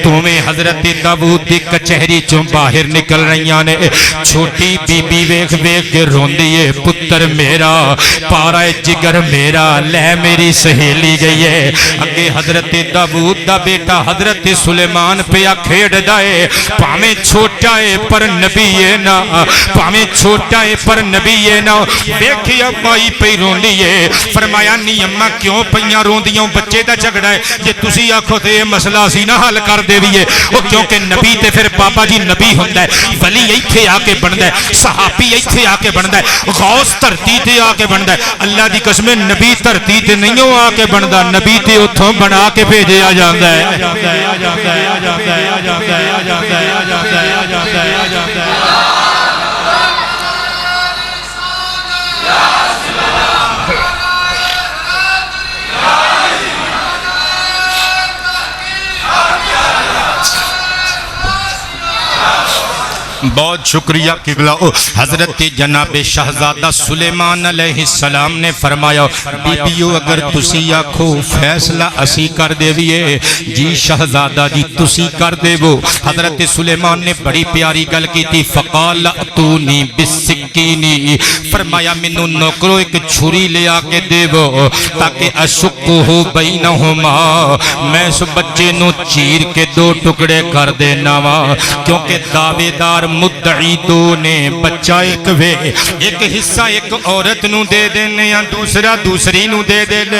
دوویں حضرت داؤد دی کچہری چوں باہر نکل رہیاں نے چھوٹی بی بی ویکھ ویکھ کے روندی ہے پتر میرا پارا جگر میرا لے میری سہیلی گئی ہے اگے حضرت داؤد دا بیٹا حضرت سلیمان پیا کھیڑ دائے پاویں چھوٹا ہے پر نبی ہے نا پاویں چھوٹا ہے پر نبی ہے نا دیکھی امائی پہ روندی ہے فرمایا نی اماں کیوں پیاں روندیاں بچے دا جھگڑا ہے جے تسی آکھو تے یہ مسئلہ سی نہ حل کر دے بھی ہے وہ کیونکہ نبی تے پھر بابا جی نبی ہوندا ہے ولی ایتھے آ کے بندا ہے صحابی ایتھے آ کے بندا ہے غوث دھرتی تے آ کے بندا ہے اللہ دی قسم نبی دھرتی تے نہیں آ کے بندا نبی تے اتھوں بنا کے بھیجیا جاندا ہے بہت شکریہ قبلہ حضرت جناب شہزادہ سلیمان علیہ السلام نے فرمایا بی بیو اگر تسی آکھو فیصلہ اسی کر دے ویے جی شہزادہ جی تسی کر دے وہ حضرت سلیمان نے بڑی پیاری گل کی تھی فقال اتونی بالسکینی فرمایا منو نوکرو ایک چھری لے آکے دے وہ تاکہ اشکو ہو بینہما میں اس بچے نو چیر کے 2 ٹکڑے کر دینا کیونکہ دعوے دار مدعی دو نے بچہ ایک وے ایک حصہ ایک عورت نو دے دینے یا دوسرا دوسری نو دے دینے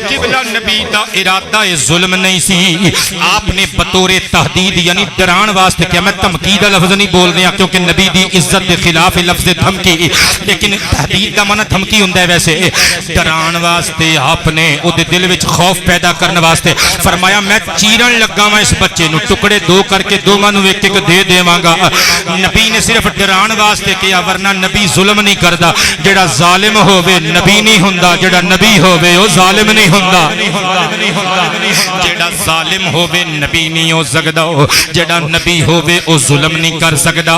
قبلہ نبی دا ارادہ ظلم نہیں سی آپ نے بطور تحدید یعنی ڈران واسطے کیا میں تمکید لفظ نہیں بول دیا کیونکہ نبی دی عزت خلاف لفظ دھمکی لیکن تحدید دا معنی دھمکی ہوندہ ہے ویسے ڈران واسطے آپ نے او دے دل وچ خوف پیدا کرنے واسطے فرمایا میں چیرن لگا میں اس بچے نو ٹکڑے 2 کر کے 2 مانو ایک ایک دے دے مانگا نبی نے صرف ڈران واسطے کیا ورنہ نبی ظلم نہیں کردا جڑا ظالم ہووے نبی نہیں ہوندا جڑا نبی ہووے او ظالم نہیں ہوندا جڑا ظالم ہووے نبی نہیں ہو سکدا جڑا نبی ہووے او ظلم نہیں کر سکدا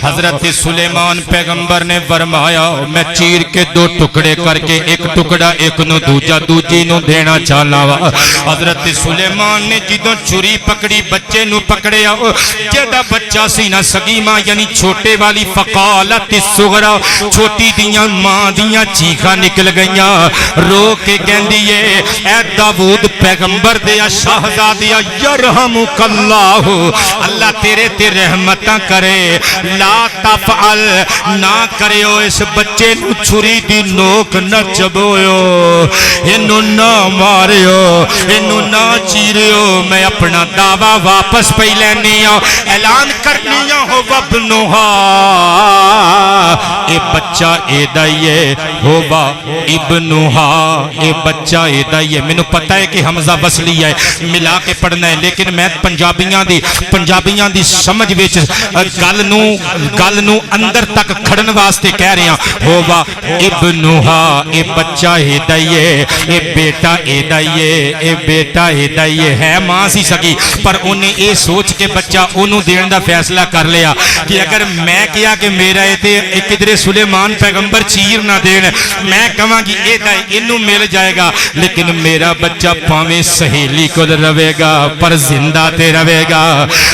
حضرت سلیمان پیغمبر نے فرمایا میں چیر کے 2 ٹکڑے کر کے ایک ٹکڑا ایک نو دوجا دوجی نو دینا چاہنا وا حضرت سلیمان نے جدوں چھری پکڑی بچے نو پکڑیا جدا بچہ سی نہ سگی تسلی ماں یعنی چھوٹے والی فقالت الصغرا چھوٹی دیاں ماں دیاں چیخاں نکل گئیاں رو کے کہندی ہے اے داؤد پیغمبر دیا شہزادیا یرحمک اللہ اللہ تیرے تے رحمتاں کرے لا تفعل نہ کریو اس بچے نو چھری دی نوک نہ چبویو انو نہ ماریو انو نہ چیریو میں اپنا دعویٰ واپس پہ لینی ہوں اعلان کرنی ہوں وابنوہا اے بچہ اے دائیے ہوبا ابنوہا اے بچہ اے دائیے میں نے پتہ ہے کہ حمزہ وصلی ہے ملا کے پڑھنا ہے لیکن میں پنجابیاں دی سمجھ ویچ گل نو اندر تک کھڑن واسطے کہہ رہے ہیں ہوبا ابنوہا اے بچہ اے دائیے اے بیٹا اے دائیے اے بیٹا اے دائیے ہے ماں سی سکی پر انہیں اے سوچ کے بچہ انہوں دین دا فیصلہ کر لیا کہ اگر میں کیا کہ میرا ایک ادھر سلیمان پیغمبر چیر نہ دین میں کہاں گی اے دائی انہوں مل جائے گا لیکن میرا بچہ پاویں سہیلی کو روے گا پر زندہ تے روے گا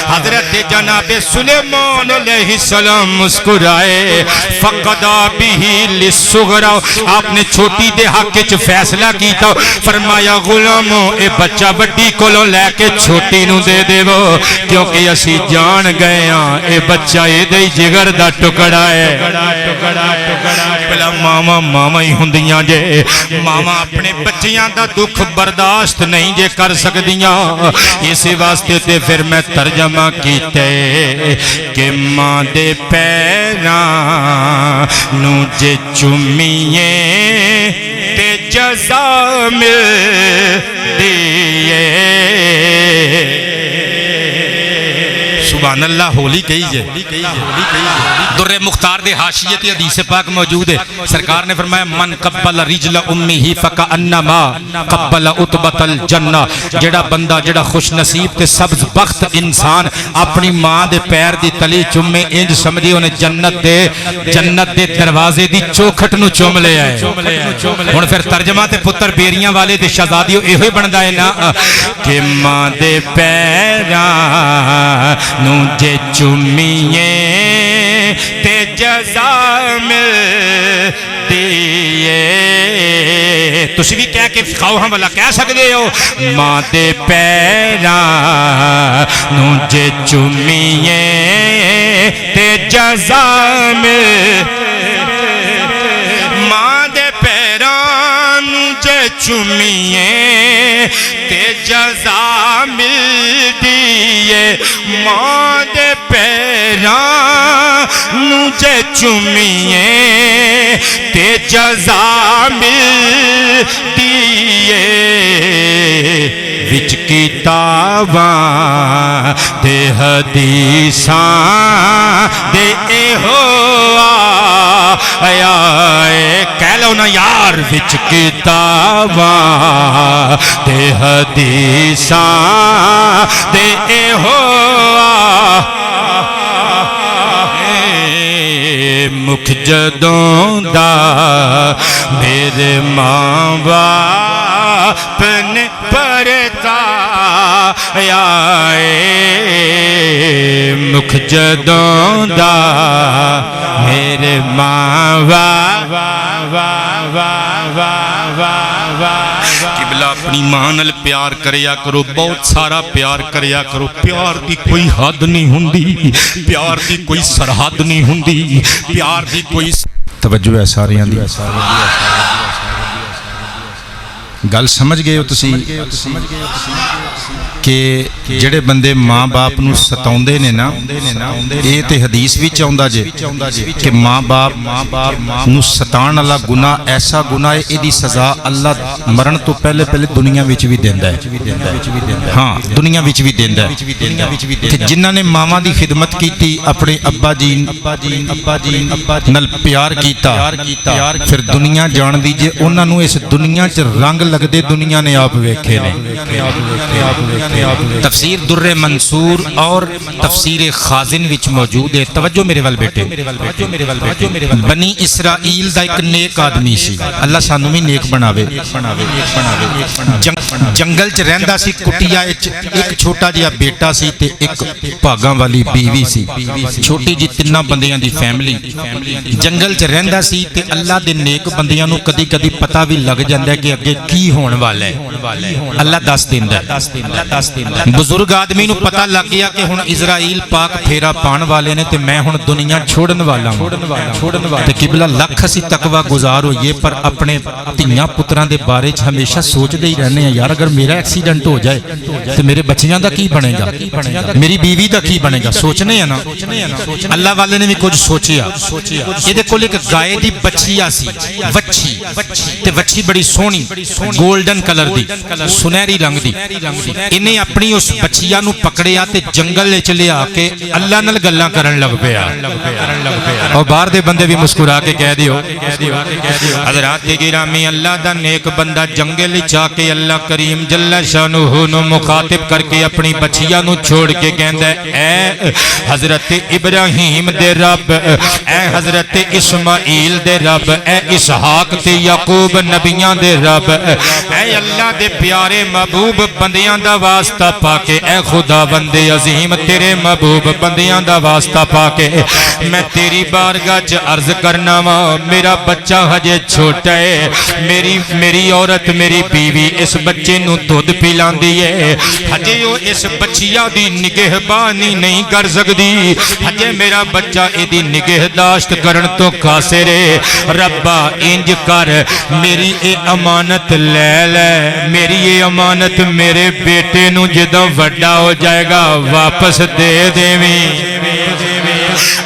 حضرت جناب سلیمان علیہ السلام مسکرائے فقدا بھی للصغرا آپ نے چھوٹی دے حق چ فیصلہ کیتا فرمایا غلامو اے بچہ بڑی کولوں لے کے چھوٹی نو دے دے وہ کیونکہ اسی جان گئے ہاں اے بچہ اے دے جگر دا ٹکڑا ہے بلا ماما ہی ہوندیاں جے ماما اپنے بچیاں دا دکھ برداشت نہیں جے کر سکدیاں اسی واسطے تے پھر میں ترجمہ کیتے کہ ماں دے پیراں نو جے چومیے تے جزا مل دیئے سبحان اللہ ہولی کہیجئے در مختار دے حاشیت حدیث پاک موجود ہے سرکار نے فرمایا من قبل رجل امی فکأنما قبل عتبۃ الجنہ جڑا بندہ جڑا خوش نصیب تے سبز بخت انسان اپنی ماں دے پیر دی تلی چومے انج سمجھے انہیں جنت دے دروازے دی چوکھٹ نو چوم لے آئے ہن پھر ترجمہ تے پتر بیریاں والے تے شہزادیوں ایہی بندا ہے نا کہ ماں دے پیراں نو جے چومیے تے جزا مل دیئے تسی بھی کہہ کے کھاؤ ہم والا کہہ سکتے ہو ماں دے پیراں نو جے چومیے تے جزا مل ماں دے پیراں نو جے چومیے تے جزا مل دیئے ماں دے پیراں نو جے چومیے تے جزا مل دیئے وچ کتاباں دے حدیثاں دے اے ہوا آئے کہہ لو نا یار وچ کتاباں دے حدیثاں دے اے ہوا مکھ جدوں دا میرے ماں باپ نے پرتا آئے مکھ جدوں دا میرے ماں باپ قبلہ اپنی ماں نال پیار کریا کرو بہت سارا پیار کریا کرو پیار دی کوئی حد نہیں ہوندی پیار دی کوئی سرحد نہیں ہوندی پیار دی کوئی توجہ ہے ساریاں دی گل سمجھ گئے ہو تسی کہ جڑے بندے ماں باپ نو ستاوندے نے نا اے تے حدیث وچ آوندا جے کہ ماں باپ نو ستان والا گناہ ایسا گناہ ہے ایدی سزا اللہ مرن تو پہلے دنیا وچ بھی دیندا ہے ہاں دنیا وچ بھی دیندا ہے کہ جنہاں نے ماواں دی خدمت کیتی اپنے ابا جی نال پیار کیتا پھر دنیا جان دیجئے انہاں نو اس دنیا چ رنگ لگدے دنیا نے آپ ویکھے نے تفسیر در منصور اور تفسیر خازن وچ موجود ہے. توجہ میرے ول بیٹے. بنی اسرائیل دا ایک نیک آدمی سی, اللہ سانو بھی نیک بناوے. جنگل چ رہندا سی, کٹیا ایک چھوٹا جہا بیٹا سی تے ایک بھاگاں والی بیوی سی, چھوٹی جی تیناں بندیاں دی فیملی. جنگل چ رہندا سی تے اللہ دے نیک بندیاں نو کدی کدی پتہ بھی لگ جاندا ہے کہ اگے کی ہون والا ہے. اللہ دس دیندا ہے. بزرگ آدمی نو پتہ لگ گیا کہ ہن اسرائیل پاک پھیرا پان والے نے تے میں ہن دنیا چھوڑن والا ہوں. تے قبلہ لکھ اسی تقوی گزار ہوئیے, پر اپنے تیاں پتراں دے بارے چ ہمیشہ سوچدے ہی رہنے ہیں, یار اگر میرا ایکسیڈنٹ ہو جائے تے میرے بچیاں دا کی بنے گا, میری بیوی دا کی بنے گا. سوچنے ہیں نا. اللہ والے نے بھی کچھ سوچیا. یہ کول ایک گائے دی بچیا سی, وچھی تے وچھی بڑی سونی گولڈن کلر دی, سنہری رنگ دی. انہیں اپنی اس بچیا نو پکڑیا تے جنگل وچ لیا کے اللہ نال گلاں کرن لگ پیا. اور باہر دے بندے بھی مسکرا کے کہہ دیو, حضرات گرامی, اللہ دا نیک بندہ جنگل وچ آ کے اللہ کریم جل شانہ نو مخاطب کر کے اپنی بچیا نو چھوڑ کے کہندا ہے, اے حضرت ابراہیم دے رب, اے حضرت اسماعیل دے رب, اے اسحاق تے یعقوب نبیاں دے رب, اے اللہ دے پیارے محبوب بندیاں دا واسطہ پا کے, اے خدا بندے عظیم تیرے محبوب بندیاں دا واسطہ پا کے میں تیری بارگاہ چ عرض کرنا وا, میرا بچہ ہجے چھوٹا ہے, میری عورت میری بیوی اس بچے نو دودھ پلاندی ہے, ہجے وہ اس بچیا دی نگہبانی نہیں کر سکدی, ہجے میرا بچہ ایدی نگہداشت کرن تو قاصر ہے. ربا انج کر, میری اے امانت لے لے, میری اے امانت میرے بیٹے نو جدوں وڈا ہو جائے گا واپس دے دیویں.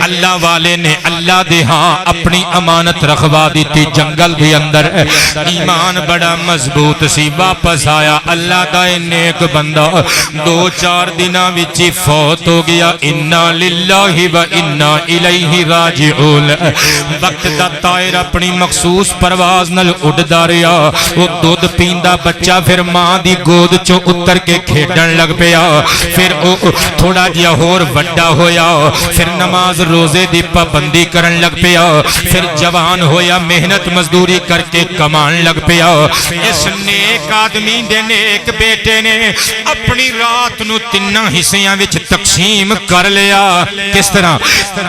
اللہ والے نے اللہ دے ہاں اپنی امانت رکھوا دی تھی. جنگل دے اندر ایمان بڑا مضبوط سی, واپس آیا. اللہ دا نیک بندہ 2-4 دناں وچ فوت ہو گیا. انا للہ و انا الیہ راجعون. وقت دا طائر اپنی مخصوص پرواز نال اڑدا رہیا. وہ دودھ پیندا بچہ پھر ماں دی گود چوں اتر کے کھیڈن لگ پیا. پھر او تھوڑا جہا ہور وڈا ہویا, پھر نماز روزے دی پابندی کرن لگ پیا. پھر جوان ہویا, محنت مزدوری کر کے کمان لگ پیا. اس نیک آدمی دے نیک بیٹے نے اپنی رات نو 3 حصیاں وچ تقسیم کر لیا. کس طرح؟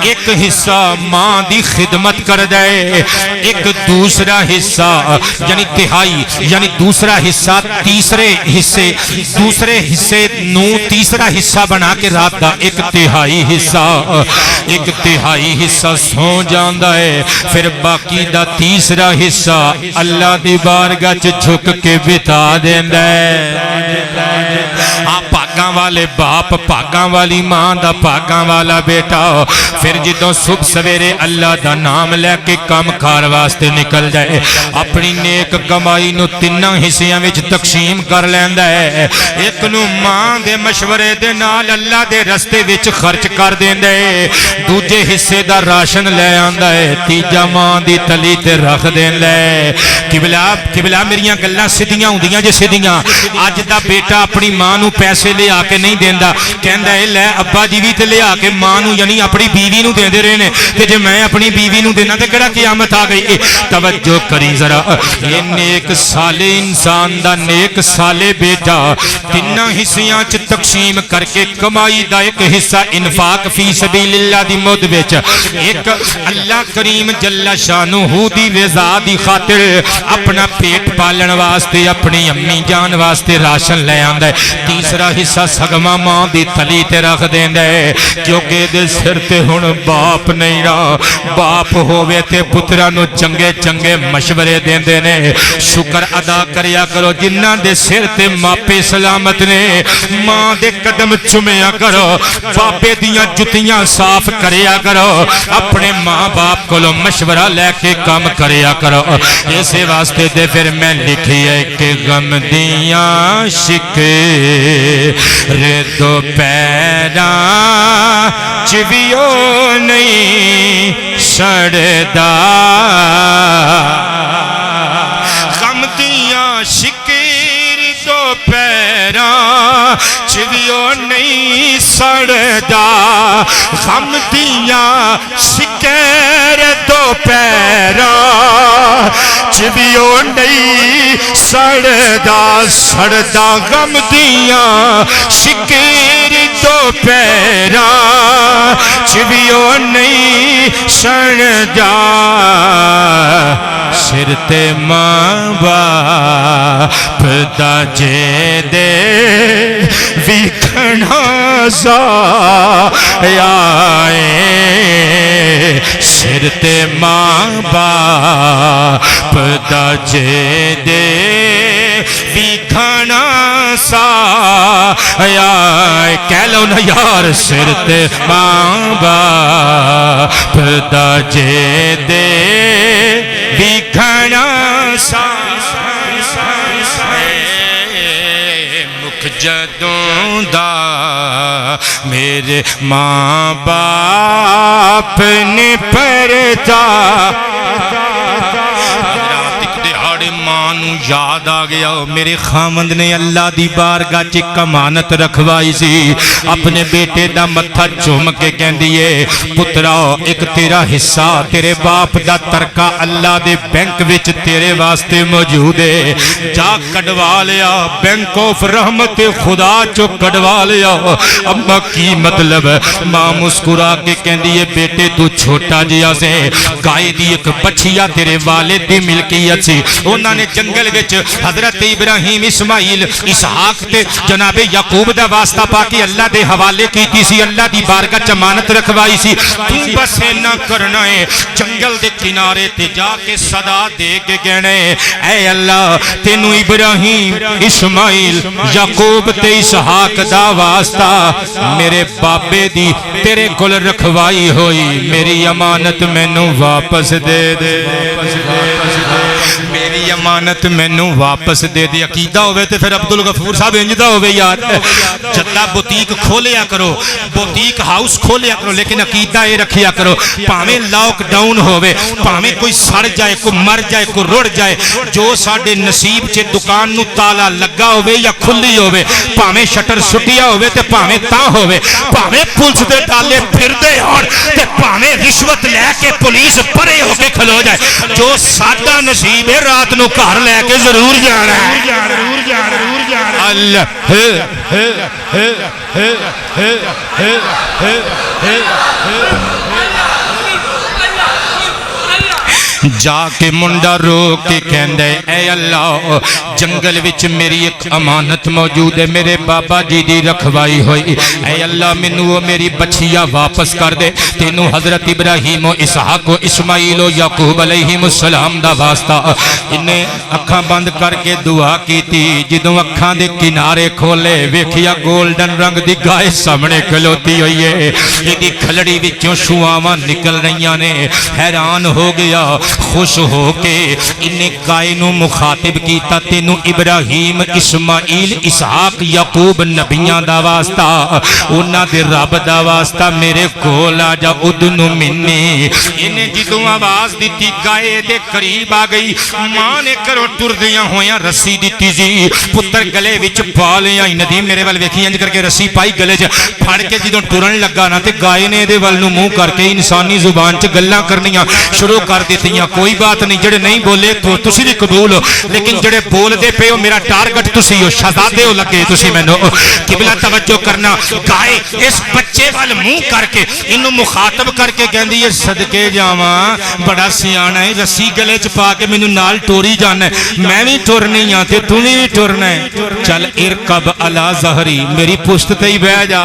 ایک حصہ ماں دی خدمت کر دے, ایک دوسرا حصہ یعنی تہائی, یعنی دوسرا حصہ تیسرے حصے نو تیسرا حصہ بنا کے رات دا ایک تہائی حصہ سو جاندا ہے. پھر باقی دا تیسرا حصہ اللہ دی بارگاہ چ جھک کے بتا دیندا ہے. بھاگاں والے باپ, بھاگاں والی ماں دا بھاگاں والا بیٹا پھر جدوں صبح سویرے اللہ دا نام لے کے کام کار واسطے نکل جائے, اپنی نیک کمائی نو 3 حصیاں وچ تقسیم کر لیندا ہے. ایک نو ماں دے مشورے دے نال اللہ دے رستے وچ خرچ کر دیندا ہے, دوجے حصے دا راشن لے آندا ہے, تیجا ماں دی تلی تے رکھ دیندا ہے. قبلہ میریاں گلاں سیدھیاں ہوندیاں جے سیدھیاں. اج دا بیٹا اپنی ماں نو پیسے لے آ کے نہیں دیندا, کہندا ہے لے ابا جی وی تے لے آ کے ماں نو یعنی اپنی بیوی نو دیندے رہے نے, تے جے میں اپنی بیوی نو دینا تے کیڑا قیامت آ گئی. توجہ کری ذرا, یہ نیک صالح انسان دا نیک صالح بیٹا 3 حصیاں چ تقسیم کر کے کمائی دا ایک حصہ انفاق فی سبیل اللہ دی مد وچ, ایک اللہ کریم جل شانہ دی رضا دی خاطر اپنا پیٹ پالن واسطے اپنی امی جان واسطے راشن لے آندا ہے. تیسرا حصہ سگما ماں دی تلی تے رکھ دیندا ہے, کیونکہ دے سر تے ہن باپ نہیں رہا. باپ ہووے تے پتراں نو چنگے چنگے مشورے دیندے نے. شکر ادا کریا کرو جنہاں دے سر تے ماپے سلامت نے, ماں دے قدم چومیا کرو, باپے دیاں جتیاں صاف کریا کرو, اپنے ماں باپ کولوں مشورہ لے کے کام کریا کرو. اسی واسطے دے پھر میں لکھی ہے کہ غم دیاں شکر دو پیراں چویو نہیں سڑدا, غم دیاں شکر دو پیراں غم دیاں شکر دو پیرا چبیو نہیں سڑدا سڑدا غم دیاں شکر دو پیرا چبیو نہیں سڑدا سر تے ماں باپ دا جے دے ویکھنا ضائع سر تے ماں باپ دا جے دے ویکھنا ضائع کہہ لو نا یار سر تے ماں باپ دا جے دے ویکھنا مکھ جدوں دا میرے ماں باپ نے پردہ ماں نو یاد آ گیا میرے خامند نے اللہ دی بارگاہ چ امانت رکھوائی سی اپنے بیٹے دا متھا چوم کے کہندی ہے پترا ایک تیرا حصہ تیرے باپ دا ترکہ اللہ دے بینک وچ تیرے واسطے موجود ہے جا کڈوا لیا بینک آف رحمت خدا چو کڈوا لیا اما کی مطلب ماں مسکرا کے کہندی ہے بیٹے تو چھوٹا جیا سے گائے دی ایک بچھیا تیرے والد دی ملکیت سی انہاں نے جنگل وچ حضرت ابراہیم اسماعیل اسحاق تے جناب یعقوب دا واسطہ پا کے اللہ دے حوالے کیتی سی اللہ دی بارگاہ چ امانت رکھوائی سی تو بس نہ کرنا ہے جنگل دے کنارے تے جا کے صدا دے کے کہنا ہے اے اللہ تینو ابراہیم اسماعیل یعقوب تے اسحاق دا واسطہ میرے بابے دی تیرے کول رکھوائی ہوئی میری امانت مینوں واپس دے دے میری امانت مینوں واپس دے دے عقیدہ ہوئے تے پھر عبدالغفور صاحب انجدہ ہوئے یار جدہ بوتیک کھولیا کرو بوتیک ہاؤس کھولیا کرو لیکن عقیدہ یہ رکھیا کرو پاویں لاک ڈاؤن ہوئے پاویں کوئی سڑ جائے کوئی مر جائے کوئی رڑ جائے جو ساڑے نصیب چے دکان نو تالا لگا ہوئے یا کھلی ہوئے پاویں شٹر سٹیا ہوئے تے پاویں تاں ہوئے پاویں پولیس دے ڈالے پھر دے اور تے پاویں رشوت لے کے پولیس پرے ہو کے کھلو جائے جو ساڑا نصیب ہے رات نو گھر لے کے ضرور جانا ہے اللہ جا کے منڈا رو کے کہندے اے اللہ جنگل وچ میری ایک امانت موجود ہے میرے بابا جی دی رکھوائی ہوئی اے اللہ مینوں وہ میری بچھیا واپس کر دے تینوں حضرت ابراہیم و اسحاق و اسماعیل و یعقوب علیہم السلام دا واسطہ انہیں اکھاں بند کر کے دعا کیتی جدوں اکھاں دے کنارے کھولے ویکھیا گولڈن رنگ دی گائے سامنے کھلوتی ہوئی ہے ایدی کھلڑی وچوں شواواں نکل رہیاں نے حیران ہو گیا خوش ہو کے انہیں گائے نو مخاطب کیتا تینو ابراہیم اسماعیل اسحاق یعقوب نبیاں دا واسطہ انہاں دے رب دا واسطہ میرے کول آ جا ادنو منی انہیں جدوں آواز دیتی گائے دے قریب آ گئی ماں نے کرو ٹردیاں ہویاں رسی دیتی جی پتر گلے وچ پا لیا ندیم میرے وال ویکھی انج کر کے رسی پائی گلے چ پھڑ کے جدوں ٹرن لگا نا تے گائے نے دے ول نو منہ کر کے انسانی زبان چ گلاں کرنیاں شروع کر دتیاں کوئی بات نہیں جڑے نہیں بولے تو تسی بھی قبول ہو لیکن جڑے بول دے پے ہو میرا ٹارگٹ تسی ہو شہزادے ہو لگے تسی مینوں قبلہ توجہ کرنا گائے اس بچے وال منہ کر کے انہوں مخاطب کر کے کہندی ہے صدقے جاواں بڑا سیانا ہے رسی گلے چ پا کے مینوں نال ٹوری جانا ہے میں بھی ٹرنی ہاں تے تو بھی ٹرنا ہے چل ارکب علی ظہری میری پشت تے ہی بیٹھ جا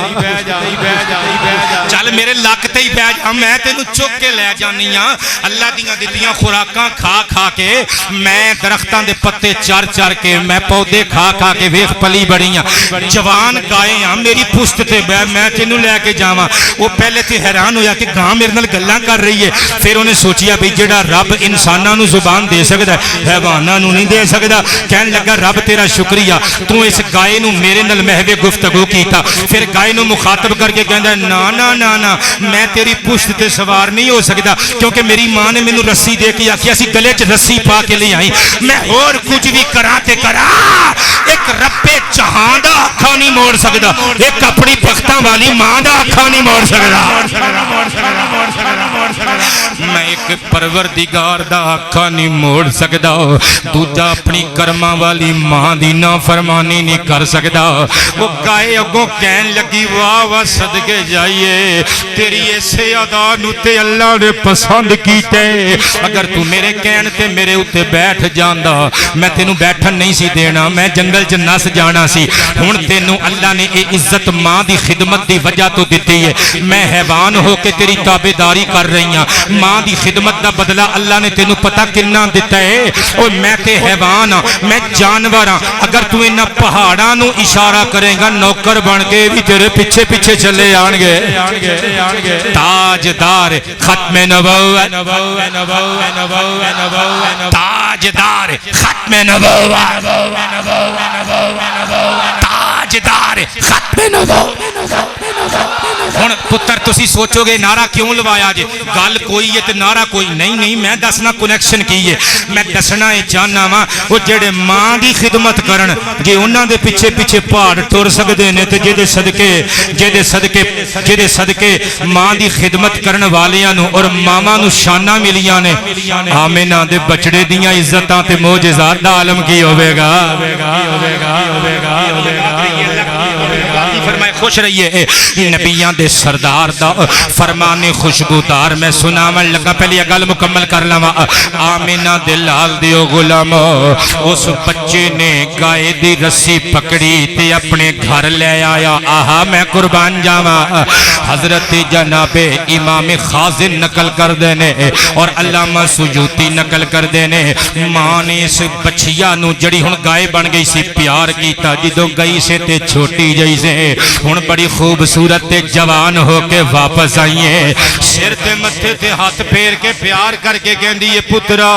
چل میرے لک تے ہی بیٹھ جا میں تینوں چک کے لے جانی ہاں اللہ دیاں دتیاں خوراکاں کھا کھا کے میں درختاں دے پتے چار چار کے میں پودے کھا کھا کے ویکھ پلی بڑیاں جوان گائے ہاں میری پشت تے میں تینوں لے کے جاواں وہ پہلے تے حیران ہویا کہ گاں میرے نال گلاں کر رہی ہے پھر انہیں سوچیا بھئی جڑا رب انساناں نو زبان دے سکدا ہے حیواناں نو نہیں دے سکدا کہن لگا رب تیرا شکریہ تو اس گائے نو میرے نال محو گفتگو کیتا پھر گائے نو مخاطب کر کے کہندا نا نا نا نا میں تیری پشت تے سوار نہیں ہو سکتا کیونکہ میری ماں نے مینوں رسی دے کے آکھیا سی گلے چ رسی پا کے لے آئی میں اور کچھ بھی کراں تے کراں ایک رب جہاں دا اکھاں نہیں موڑ سکدا ایک اپنی بختاں والی ماں دا اکھاں نہیں موڑ سکدا میں ایک پروردگار دا اکھاں نہیں موڑ سکدا دوجا اپنی کرماں والی ماں دی نافرمانی نہیں کر سکدا وہ گائے اگوں کہن لگی واہ واہ صدقے جائیے تیری ایسے ادا نو تے اللہ نے پسند کیتے اگر تو میرے کہن تے میرے اوتے بیٹھ جاندا میں تینوں بیٹھن نہیں سی دینا میں جنگل چ نس جانا سی ہن تینوں اللہ نے اے عزت ماں دی خدمت دی وجہ تو دتی ہے میں حیوان ہو کے تیری تابعداری کر رہی ہاں ماں دی خدمت دا بدلہ اللہ نے تینوں پتہ کنا دتا ہے او میں تے حیوان ہاں میں جانور ہاں اگر تو انہاں پہاڑاں نو اشارہ کرے گا نوکر بن کے بھی تیرے پیچھے پیچھے چلے آن گے تاجدار ختم نبوت تاجدار ختم نبوت تاجدار ختم نبوت ہن پتر تسی سوچو گے نعرہ کیوں لوایا جے گل کوئی ہے تے نعرہ کوئی نہیں میں دسنا کنیکشن کی ہے میں دسنا اے چاہنا وا او جڑے ماں دی خدمت کرن جے انہاں دے پیچھے پیچھے پہاڑ ٹر سکدے نے تے جے صدقے ماں دی خدمت کرن والیاں نو اور ماواں نو شاناں ملیاں نے آمنہ دے بچڑے دیاں عزتاں تے معجزات دا عالم کی ہوے گا فرمائے خوش رہیے نبیان دے سردار دا فرمان خوشبودار میں سناون لگا پہلی گل مکمل کر لواں آمنہ دے لال دیو غلام اس بچے نے گائے دی رسی پکڑی تے اپنے گھر لے آیا آہا میں قربان جاواں حضرت جناب امام خازن نقل کر دینے اور علامہ سجوتی نقل کر دینے ماں نے اس بچیا نو جڑی ہن گائے بن گئی سی پیار کیتا جدوں گئی سے تے چھوٹی جئی سے ہن بڑی خوبصورت تے جوان ہو کے واپس آئیے سر تے متھے تے ہاتھ پھیر کے پیار کر کے کہندی اے پترا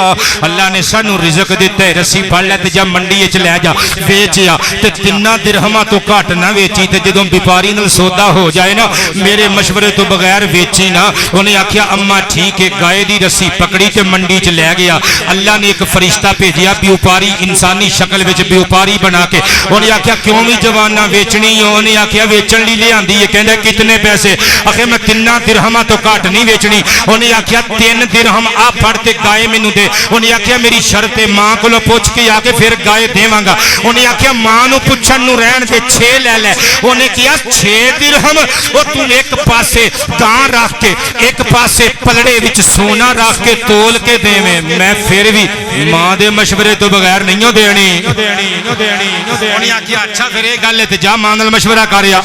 اللہ نے سانو رزق دتا ہے رسی پھڑ لے تے جا منڈی وچ لے جا ویچیا تے 3 درہماں تو گھٹ نہ ویچی تے جدوں وپاری نال سودا ہو جائے نا میرے مشورے تو بغیر ویچی نا انہیں آکھیا اما ٹھیک ہے گائے دی رسی پکڑی تے منڈی چ لے گیا اللہ نے ایک فرشتہ بھیجیا بیوپاری انسانی شکل وچ بیوپاری بنا کے انہیں آکھیا کیوں بھی جواناں ویچنی ہو انہیں آکھیا ویچن لی لے آندی ہے کہندا کتنے پیسے آخر میں 3 درہماں تو گھٹ نہیں ویچنی انہیں آکھیا 3 درہم آ پھڑ تے گائے مینوں دے انہیں آکھیا میری شرط ہے ماں کولوں پوچھ کے آ کے پھر گائے دیواں گا انہیں آکھیا ماں نو پوچھن نو رہن دے 6 لے لے انہیں کیا 6 درہم او تو ایک پاسے گاں رکھ کے ایک پاسے پلڑے وچ سونا رکھ کے تول کے دیویں میں پھر بھی ماں دے مشورے تو بغیر نہیں دینی انہیں آکھیا اچھا پھر یہ گل ہے جا ماں نال مشورہ کریا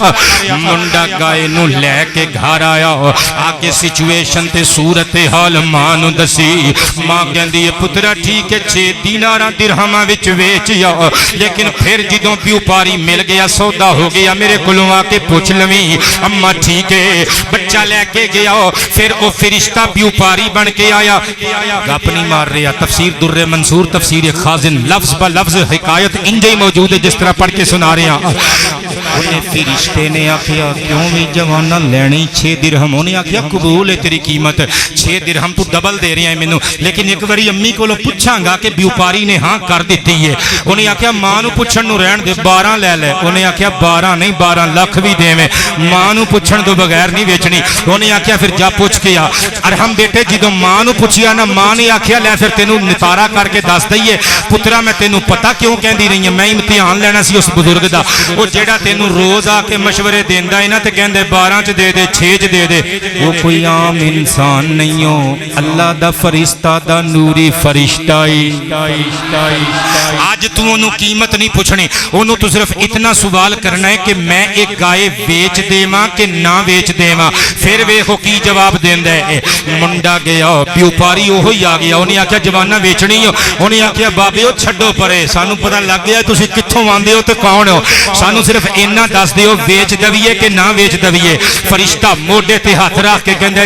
منڈا گائے نو لے کے گھر آیا آگے سچویشن تے صورت حال ماں نو دسی ماں کہندی ہے پترا ٹھیک ہے 6 دیناراں درہماں وچ ویچیا لیکن پھر جدوں بیوپاری مل گیا سودا ہو گیا میرے کولوں آ کے پوچھ لویں اما ٹھیک ہے بچہ لے کے گیا پھر وہ فرشتہ بیوپاری بن کے آیا گپ نہیں مار رہا تفسیر در منصور تفسیر خازن لفظ با لفظ حکایت انجے موجود ہے جس طرح پڑھ کے سنا رہے ہیں انہیں فرشتے نے آکھیا کیوں بھی جوانہ لینی 6 درہم انہیں آکھیا قبول ہے تیری قیمت 6 درہم تو ڈبل دے رہی ہیں مینوں لیکن ایک باری امی کو پوچھاں گا کہ بیوپاری نے ہاں کر دیتی ہے انہیں آکھیا ماں نو پوچھن نو رہن دے 12 لے لے انہیں آکھیا 12 نہیں 12 لاکھ بھی دے میں ماں نو پوچھن تو بغیر نہیں ویچنی انہیں آکھیا پھر جا پوچھ کے آ ارحم بیٹے جدوں ماں نو پوچھیا نا ماں نے آکھیا لے پھر تینوں نتارا کر کے دس دئیے پترا میں تینوں پتہ کیوں کہندی رہی ہیں میں امتحان لینا سی اس بزرگ دا وہ جیڑا تینوں روز آ کے مشورے دیندا ہے نا تے کہندے 12 چ دے دے 6 چ دے دے وہ کوئی عام انسان نہیں ہو اللہ دا فرشتہ دا نوری فرشتہ آج تو انہوں قیمت نہیں پوچھنی انہوں تو صرف اتنا سوال کرنا ہے کہ میں ایک گائے بیچ دیواں کہ نہ بیچ دیواں پھر ویکھو کی جواب دیندا ہے منڈا گیا بیوپاری اوہی آ گیا انہیں آکھیا جوانہ ویچنی ہو انہیں آکھیا بابے او چھڈو پرے سانو پتہ لگ گیا تسی کتھوں آندے ہو تے کون ہو سانو صرف ਇੰਨਾ ਦੱਸ ਦਿਓ ਵੇਚ ਦਵੀਏ ਕਿ ਨਾ ਵੇਚ ਦਵੀਏ। ਫਰਿਸ਼ਤਾ ਮੋਢੇ ਤੇ ਹੱਥ ਰੱਖ ਕੇ ਕਹਿੰਦਾ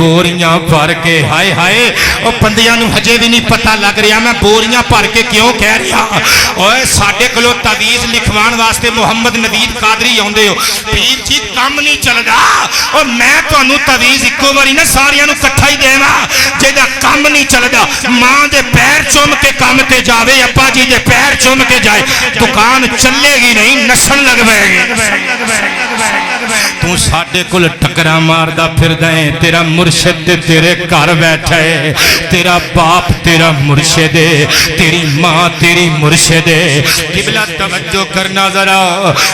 بوریاں بھر کے ہائے ہائے او بندیاں نو ہجے بھی نہیں پتہ لگ رہا میں بوریاں بھر کے کیوں کہہ رہا اوے ساڈے کولوں تعویذ لکھوان واسطے محمد نوید قادری آوندے ہو پیر جی کم نہیں چلدا او میں تانوں تعویذ اکو واری نہ ساریاں نو اکٹھا ہی دیواں جیدا کم نہیں چلدا ماں دے پیر چوم کے کام تے جاوے ابا جی دے پیر چوم کے جائے دکان چلے گی نہیں نسل لگ پے گی تو ساڈے کول ٹکرا ماردا پھردا ہے تیرا مرشد تے تیرے گھر بیٹھا ہے تیرا باپ تیرا مرشد ہے تیری ماں تیری مرشد ہے قبلہ توجہ کرنا ذرا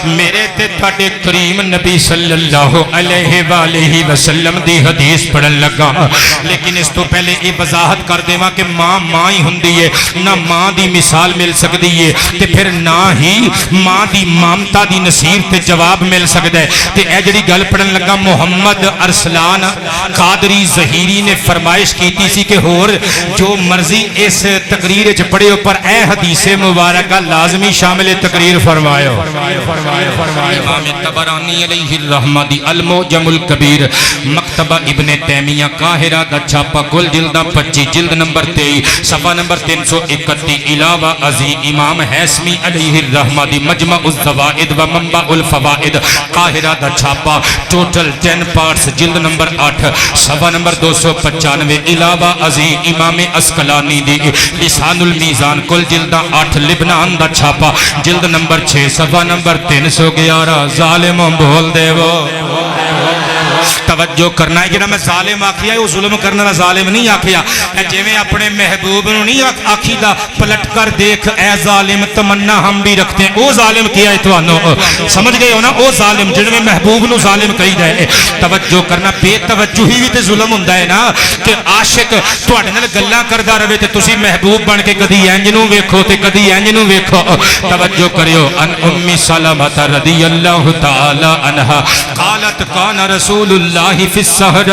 میرے تے تھاڈے کریم نبی صلی اللہ علیہ وآلہ وسلم دی حدیث پڑھن لگا لیکن اس تو پہلے یہ وضاحت کر دیواں کہ ماں ماں ہی ہوندی ہے نہ ماں دی مثال مل سکتی ہے تے پھر نہ ہی ماں دی مامتا دی نصیر تے جواب مل سکتا ہے تے اے جڑی گل پڑھن لگا محمد ارسلان قادری ظہیری نے فرمائش کیتی سی کہ ہور جو مرضی اس تقریر وچ پڑھے پر اے حدیث مبارکہ لازمی شامل تقریر فرمایو امام طبرانی علیہ الرحمہ دی المعجم الکبیر مکتبہ ابن تیمیہ قاہرہ دا چھاپا کل جلدہ 25 جلد نمبر 23 صفحہ نمبر 331 علاوہ ازی امام حیثمی علیہ الرحمہ دی مجمع الزوائد و منبع الفوائد قاہرہ دا چھاپا ٹوٹل 10 پارٹس جلد نمبر 8 صفحہ نمبر 295 علاوہ ازی امام اسقلانی دی لسان المیزان کل جلدہ 8 لبنان دا چھاپا جلد نمبر 6 صفحہ نمبر 311 ظالم بول دے وہ توجہ کرنا ہے جنہاں میں ظالم آکھیا ہے وہ ظلم کرنا نہ ظالم نہیں آکھیا جے میں اپنے محبوب نو نہیں آکھی دا پلٹ کر دیکھ اے ظالم تمنا ہم بھی رکھتے ہیں او ظالم کیا ہے توانو سمجھ گئے ہو نا او ظالم جن میں محبوب نو ظالم کہی دے توجہ کرنا بے توجہی بھی تے ظلم ہوندا ہے نا کہ عاشق تواڈے نال گلاں کردا رہے تے تسی محبوب بن کے کدی انج نو ویکھو تے کدی انج نو ویکھو توجہ کریو ان ام سلمہ رضی اللہ تعالی عنہا قالت کان رسول اللہ فی الصحراء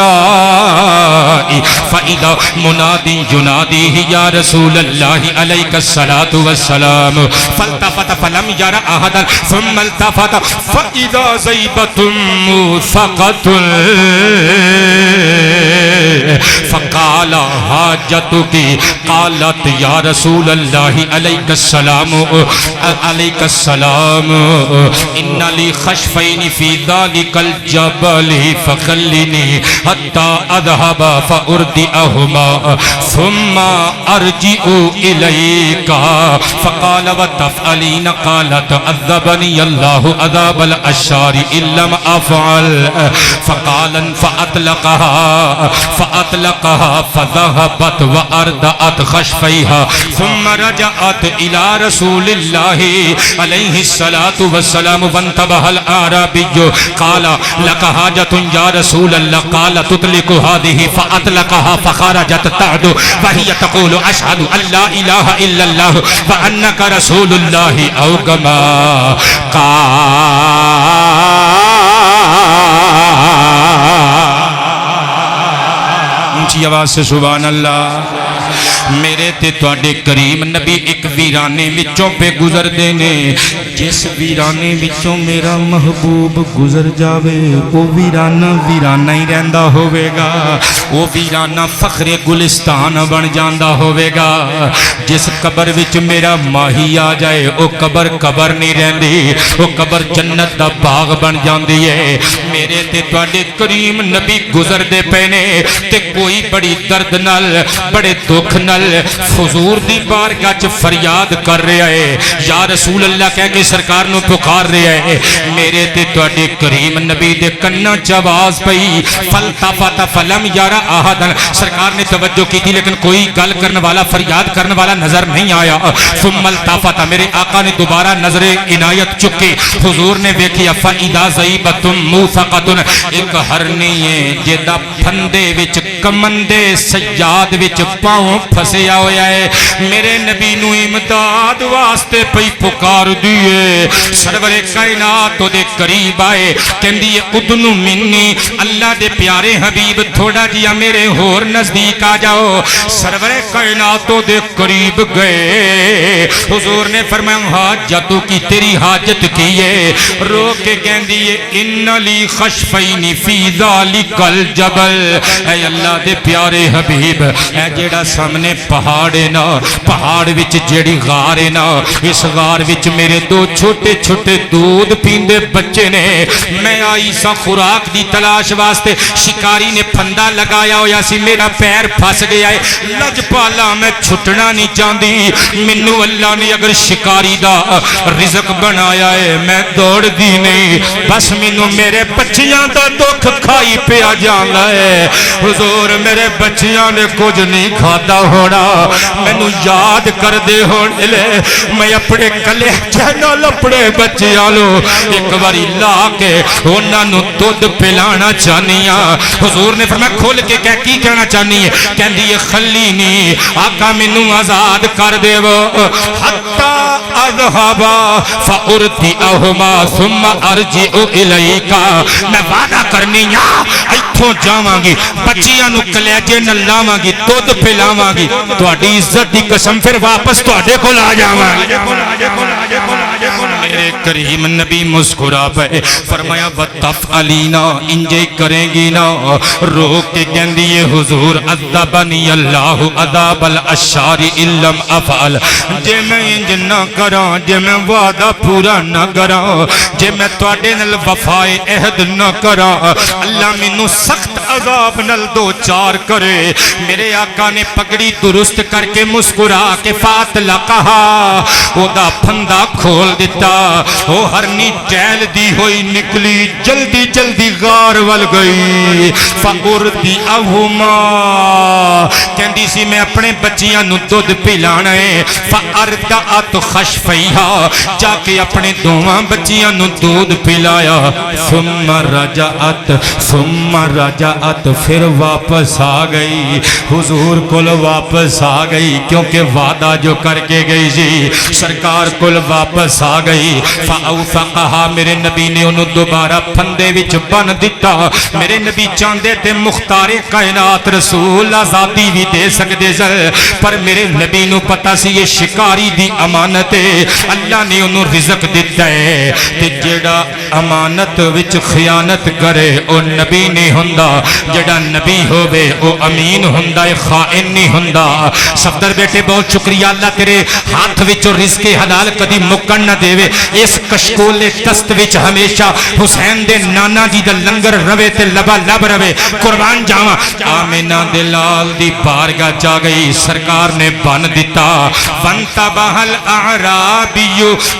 فإذا منادی ینادی یا رسول اللہ علیک الصلاۃ والسلام فالتفت فلم یرى احدا ثم التفت فإذا زیبۃ موثقۃ فقال حاجتک قالت یا رسول اللہ علیک السلام علیک السلام ان لی خشفین فی ذلک الجبل فخلنی حتی اذهب فاردئهما ثم ارجع الیک فقال وتفعلین قالت عذبنی اللہ عذاب الاشار ان لم افعل فقال فاطلقها فذهبت واردأت خشفیها ثم رجعت الى رسول اللہ علیہ الصلاة والسلام وانتبه الاعرابی قال لك حاجة یا رسول اللہ قال تطلق هذه فاطلقها فخرجت تعد وهي تقول اشهد ان لا اله الا الله وانك رسول الله او كما اونچی آواز سے سبحان اللہ میرے تے تواڈے کریم نبی ایک ویرانے وچوں پہ گزر دینے جس ویرانے وچوں میرا محبوب گزر جاوے او ویرانہ ویرانہ ہی رہندا ہوئے گا او ویرانہ فخر گلستان بن جاندا ہوئے گا جس قبر وچ میرا ماہی آ جائے او قبر قبر نہیں رہندی او قبر جنت دا باغ بن جاندی ہے میرے تے تواڈے کریم نبی گزر دے پینے تے کوئی بڑی درد نال بڑے دکھ نال حضور دی بارگاہ وچ فریاد کر رہا ہے یا رسول اللہ کہہ کے سرکار نو پکار رہا ہے میرے تے تواڈے کریم نبی دے کناں چ آواز پئی فلتفت فلم یرى احد سرکار نے توجہ کی تھی لیکن کوئی گل کرنے والا فریاد کرنے والا نظر نہیں آیا ثم التفت میرے آقا نے دوبارہ نظر عنایت چکی حضور نے دیکھیا فاذا ذیبۃ موثقۃ ایک ہرنی ہے جدا پھندے وچ کمندے سجاد وچ پاؤں پھسیا ہویا ہے میرے نبی نو امداد واسطے پئی پکار دیے سرور کائنات دے قریب آئے کہندی ادنو منی اللہ دے پیارے حبیب تھوڑا جیا میرے ہور نزدیک آ جاؤ سرور کائنات دے قریب گئے حضور نے فرمایا حاجتو کی تیری حاجت کی ہے رو کے کہندی ان لی خشفین فی ذالک الجبل جبل اے اللہ دے پیارے حبیب اے جیڑا سامنے پہاڑ ہے نا پہاڑ وچ جیڑی غار ہے نا اس غار وچ میرے دو چھوٹے چھوٹے دودھ پیندے بچے نے میں آئی سا خوراک دی تلاش واسطے شکاری نے پھندا لگایا ہویا سی میرا پیر پھس گیا ہے لج پالا میں چھٹنا نہیں چاہتی منو اللہ نے اگر شکاری دا رزق بنایا ہے میں دوڑ دی نہیں بس منو میرے بچیاں دا دکھ کھائی پیا جانا ہے حضور میرے بچیاں نے کچھ نہیں کھاتا ہونا مینو یاد کر دے ہونے لے میں اپنے کلے چینل اپنے بچیاں لو ایک باری لا کے انہاں نو دودھ پلانا چاہنی ہاں حضور نے فرمایا کھول کے کی کہنا چاہنی ہے کہندی ہے خلینی آقا مینو آزاد کر دے وہ حتی اذهبا فارتئهما ثم ارجع الیک میں وعدہ کرنی ہاں ایتھوں جاواں گی بچیاں نو کلیجے نال لاواں گی دودھ پلاواں گی تہاڈی عزت دی قسم پھر واپس تہاڈے کول آ جاواں میرے کریم نبی مسکرا پے فرمایا وتفعلینا انجے کریں گی نا رو کے کہندی ہے حضور عذبنی اللہ عذاب الاشار لم افعل جے میں انج نہ کراں جے میں وعدہ پورا نہ کراں جے میں تواڈے نال وفائے عہد نہ کراں اللہ مینوں سخت عذاب نال دو چار کرے میرے آقا نے پگڑی درست کر کے مسکرا کے فاطلہ کہا او دا پھندا کھول دیتا او ہرنی ٹہل دی ہوئی نکلی جلدی جلدی غار ول گئی فقرتی اہما کہندی سی میں اپنے بچیاں نو دودھ پلانا ہے فاردعت خشفیہا جا کے اپنے دوواں بچیاں نو دودھ پلایا ثم رجعت پھر واپس آ گئی حضور کل واپس آ گئی کیونکہ وعدہ جو کر کے گئی جی سرکار کل واپس آ گئی فاوثقہا میرے نبی نے انہوں دوبارہ پھندے وچ بن دیتا میرے نبی چاندے تے مختار کائنات رسول آزادی بھی دے سکتے سر پر میرے نبی نو پتا سی یہ شکاری دی امانت ہے اللہ نے انہوں رزق دیتا ہے تے جیڑا امانت وچ خیانت کرے او نبی نہیں ہوندا جیڑا نبی ہووے او امین ہوندا ہے خائن نہیں ہوندا صفدر بیٹے بہت شکریہ اللہ تیرے ہاتھ وچ رزق حلال کدی مکن نہ دیوے اس کشکول دست وچ ہمیشہ حسین دے نانا جی دا لنگر روے تے لبا لب روے قربان جاواں آمینہ دلال دی بارگاہ جا گئی سرکار نے بن دیتا فانتبہ الاعرابی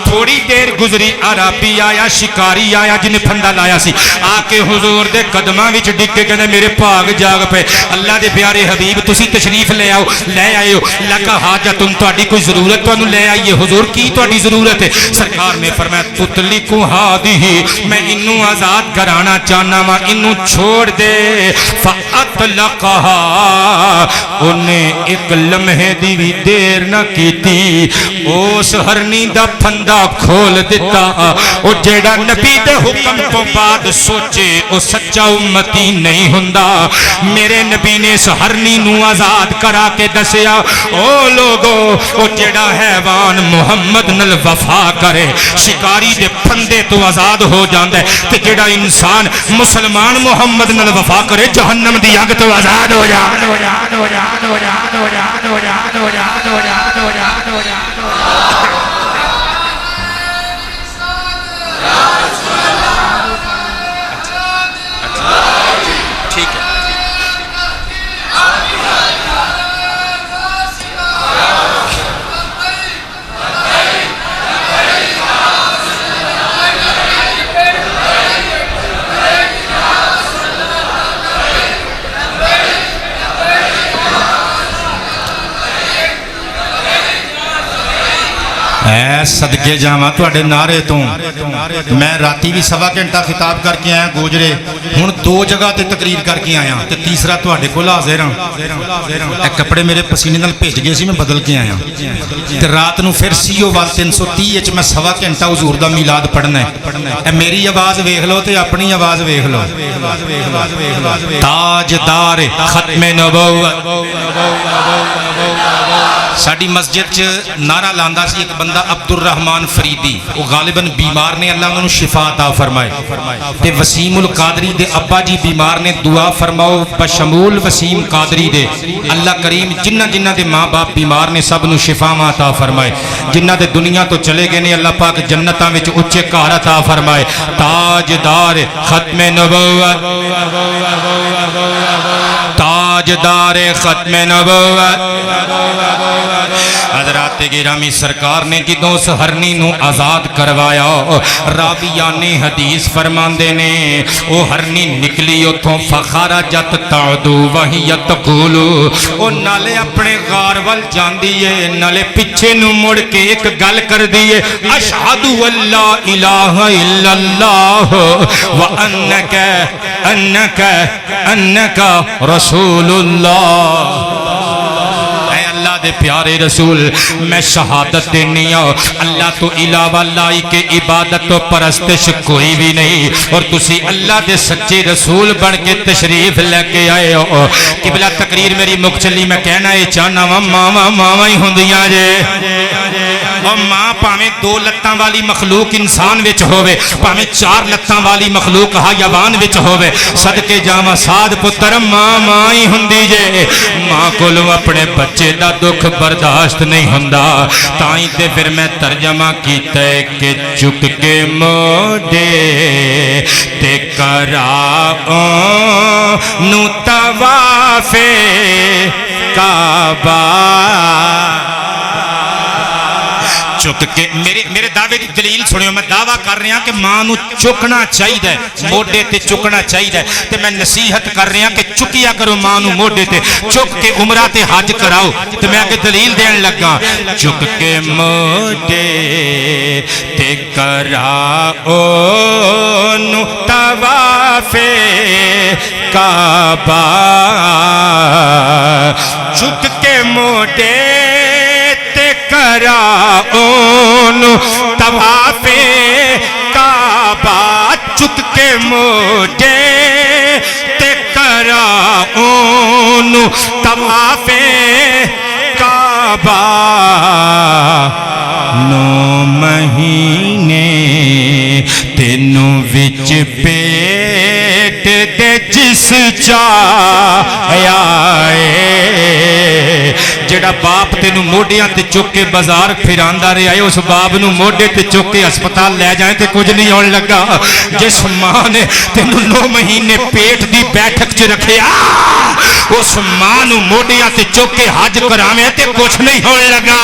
تھوڑی دیر گزری عربی آیا شکاری آیا جن پھندا لایا سی آ کے حضور دے قدماں وچ ڈگ کے کہنے میرے پاگ جاگ پے اللہ دے پیارے حبیب تسی تشریف لے آؤ لے آئے ہو لکا حاجت تہاڈی کوئی ضرورت تانوں لے آئیے حضور کی تہاڈی ضرورت ہے سرکار نے فرمایا تطلقو ہادی میں انہوں آزاد کرانا چاہنا وا انہوں چھوڑ دے فاطلقہا انہیں ایک لمحے دی بھی دیر نہ کیتی اس ہرنی دا پھندا کھول دیتا او جیڑا نبی دے حکم تو بعد سوچے او سچا امتی نہیں ہوندا میرے نبی نے اس ہرنی نو آزاد کرا کے دسیا او لوگو او جیڑا حیوان محمد نال وفا کرے شکاری دے پھندے تو آزاد ہو جاندا ہے تے جیڑا انسان مسلمان محمد نال وفا کرے جہنم دی اگ تو آزاد ہو جاندا اے صدقے جاواں تواڈے نعرے تو میں راتی بھی سوا گھنٹہ خطاب کر کے آیا گوجرے ہن دو جگہ تے تقریر کر کے آیا تے تیسرا تواڈے کول حاضر ہاں اے کپڑے میرے پسینے نال بھیج گئے سی میں بدل کے آیا تے رات نو پھر CO وال 330 وچ میں سوا گھنٹہ حضور دا میلاد پڑھنا ہے اے میری آواز ویکھ لو تے اپنی آواز ویکھ لو تاجدار ختم نبوت ساڈی مسجد چ نعرہ لاندا سی ایک بندہ عبد الرحمان فریدی، وہ غالباً بیمار نے، اللہ انہوں شفا عطا فرمائے، تے وسیم القادری دے ابا جی بیمار نے، دعا فرماؤ بشمول وسیم قادری دے، اللہ کریم جنہ جنہ دے ماں باپ بیمار نے سب نو شفا عطا فرمائے، جنہ دے دنیا تو چلے گئے نے اللہ پاک جنتاں وچ اونچے گھر عطا فرمائے، تاجدار ختم نبوت، تاجدار ختم نبوت۔ حضرات گرامی سرکار نے جدوں اس ہرنی نو آزاد کروایا، راویان حدیث فرماندے نے او ہرنی نکلی اتھوں فخرجت تعدو وہی تقول، او نالے اپنے غار ول جاندی ہے، نالے پیچھے نو مڑ کے ایک گل کر دیئے، اشہد اللہ الہ الا اللہ وانک انک انک رسول اللہ۔ اے اللہ دے پیارے رسول، میں شہادت دینی ہوں اللہ تو علاوہ لائی کے عبادت و پرستش کوئی بھی نہیں، اور تسی اللہ دے سچے رسول بن کے تشریف لے کے آئے ہو۔ قبلہ تقریر میری مک چلی، میں کہنا ہے چاہنا ماما ہی ہوندیاں جے، اور ماں پاویں دو لتاں والی مخلوق انسان وچ ہووے، پاویں چار لتاں والی مخلوق حیوان وچ ہووے، صدقے جاواں سعد پتر ماں ہی ہوندی جے۔ ماں کولوں اپنے بچے دا دکھ برداشت نہیں ہوندا، تائیں تے پھر میں ترجمہ کیتا ہے کہ چک کے موڈے تے کراؤں نو طواف کعبہ، چک کے میرے دعوے کی دلیل سنیو، میں دعویٰ کر رہا کہ ماں نو چکنا چاہیے، موڈے تے چکنا چاہیے، تے میں نصیحت کر رہا کہ چکیا کرو ماں نو موڈے تے، چک کے عمرہ تے حج کراؤ، تے میں آگے دلیل دین لگا، چک کے موڈے تے کراؤ نو طواف کعبہ، چک کے موڈے کراؤن طواف کعبہ، چک کے موڈے تے کراؤن طواف کعبہ، 9 مہینے تینوں وچ پیٹ دے جس چاہیا ہے، جڑا باپ تینوں موڈیاں تے چک کے بازار پھراندا رہیا ہے، اس باپ نو موڈے تے چک کے ہسپتال لے جائیں تے کچھ نہیں ہون لگا۔ جس ماں نے تینوں 9 مہینے پیٹ دی بیٹھک چ رکھیا، اس ماں نو موڈیاں تے چک کے حج کراویں تے کچھ نہیں ہون لگا۔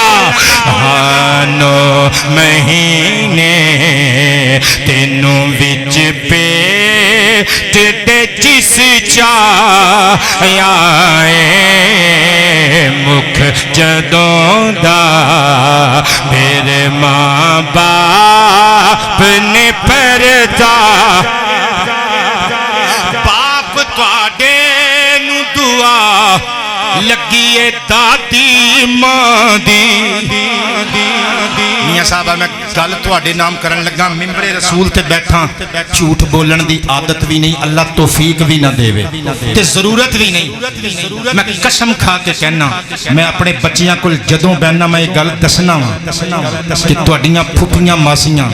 9 مہینے تینوں وچ پیٹ دے جس چاہیا ہے، مکھ جدوں دا میرے ماں باپ نے پردہ، باپ تواڈے نو دعا لگیے دادی ماں دی۔ میاں صاحبہ میں گل تواڈے نام کرن لگا، ممبر رسول تے بیٹھا، جھوٹ بولن دی عادت بھی نہیں، اللہ توفیق بھی نہ دے تے ضرورت بھی نہیں۔ میں قسم کھا کے کہنا، میں اپنے بچیاں کول جدوں بہنا میں یہ گل دسنا کہ تواڈیاں پھپھیاں ماسیاں،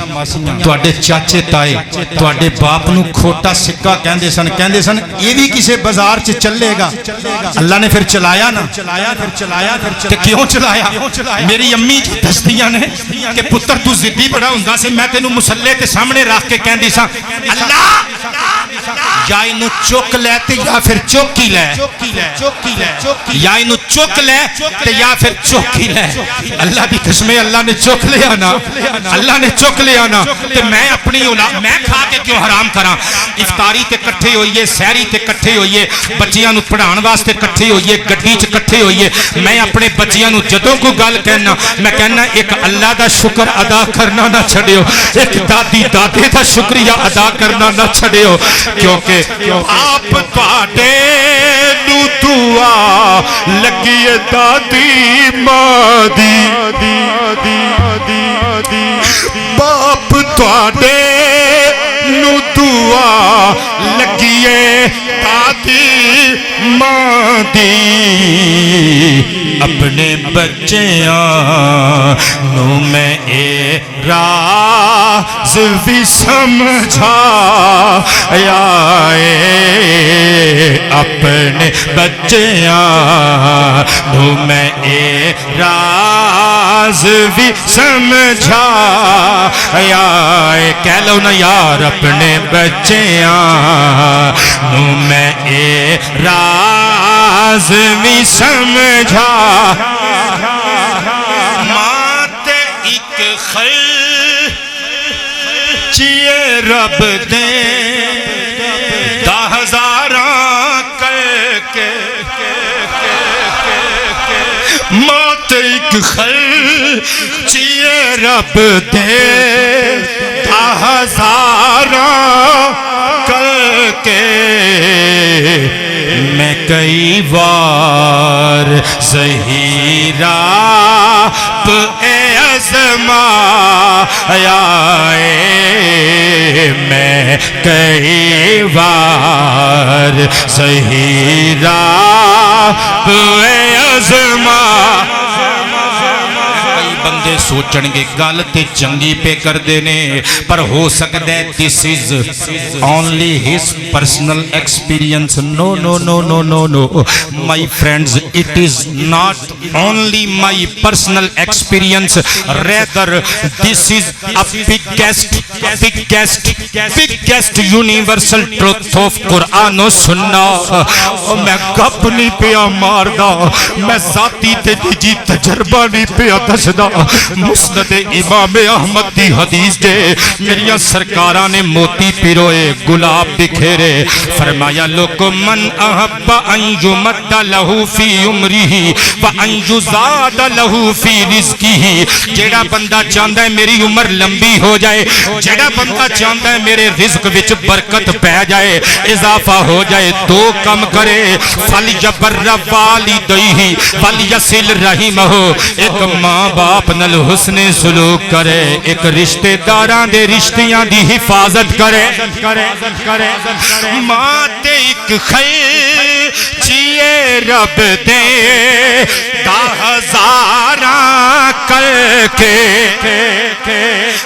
تواڈے چاچے تائے تواڈے باپ نو کھوٹا سکہ کہندے سن یہ بھی کسے بازار چ چلے گا، اللہ نے پھر چلایا نا، تے کیوں چلایا؟ میری امی دسدیاں نے کہ پتر تو ضدی بڑا ہوندا سی، میں تینوں مصلے تے سامنے رکھ کے کہندی سا اللہ یا اینو چک لے تے یا پھر چوکی لے، یا اینو چک لے تے یا پھر چوکی لے۔ اللہ دی قسم اللہ نے چک لیا نا، اللہ نے چک لیا نا، تے میں اپنی اولاد میں کھا کے کیوں حرام کراں؟ افطاری تے کٹھے ہوئیے، سحری تے کٹھے ہوئیے، بچیاں نو پڑھان واسطے کٹھے ہوئیے، گڈی چ کٹھے ہوئیے، میں اپنے بچیاں نو جدوں کوئی گل کہنا میں کہنا ایک اللہ دا شکر ادا کرنا نہ چھڑیو، ایک دادی دادے دا شکریہ ادا کرنا نہ چھڑیو، کیونکہ آپ تواڈے نو دعا لگیے دادی ماں دی، باپ تواڈے نو دعا لگیے دادی ماں دی، اپنے بچیاں نو میں اے راز بھی سمجھا یا اپنے بچیاں نو میں اے راز بھی سمجھا یا کہہ لو نا یار اپنے بچیاں نو میں اے راز بھی سمجھا ماں تے ایک خلچیے رب دے دا ہزاراں کر کے ماں تے ایک خلچیے رب دے دا ہزاراں کر کے میں کئی بار زہیرہ اے ازمایا میں کئی بار زہیرہ اے ازمایا بندے سوچن گے گل تے چنگی پہ کر دینے پر ہو سکتا ہے this is only his personal experience. No, no, no, no, no, no. My friends, it is not only my personal experience. Rather, this is a biggest universal truth of Quran و Sunnah. میں گپ نہیں پیا ماردا میں ذاتی تے جی تجربہ نہیں پیا دسدا مسند امام احمد دی حدیث دے میریاں سرکاراں نے موتی پیروئے گلاب بکھیرے فرمایا لوگو من احب ان یمد لہو فی عمرہ و ان یزاد لہو فی رزقہ جیڑا بندہ چاہتا ہے میری عمر لمبی ہو جائے جیڑا بندہ چاہتا ہے میرے رزق وچ برکت پہ جائے اضافہ ہو جائے دو کم کرے فلیجبر والدیہ ولیصل رحمہ ایک ماں باپ نل حسن سلوک کرے ایک رشتہ داراں دے رشتیاں دی حفاظت کرے ماں تے ایک خلچیے رب دے دا ہزاراں کر کے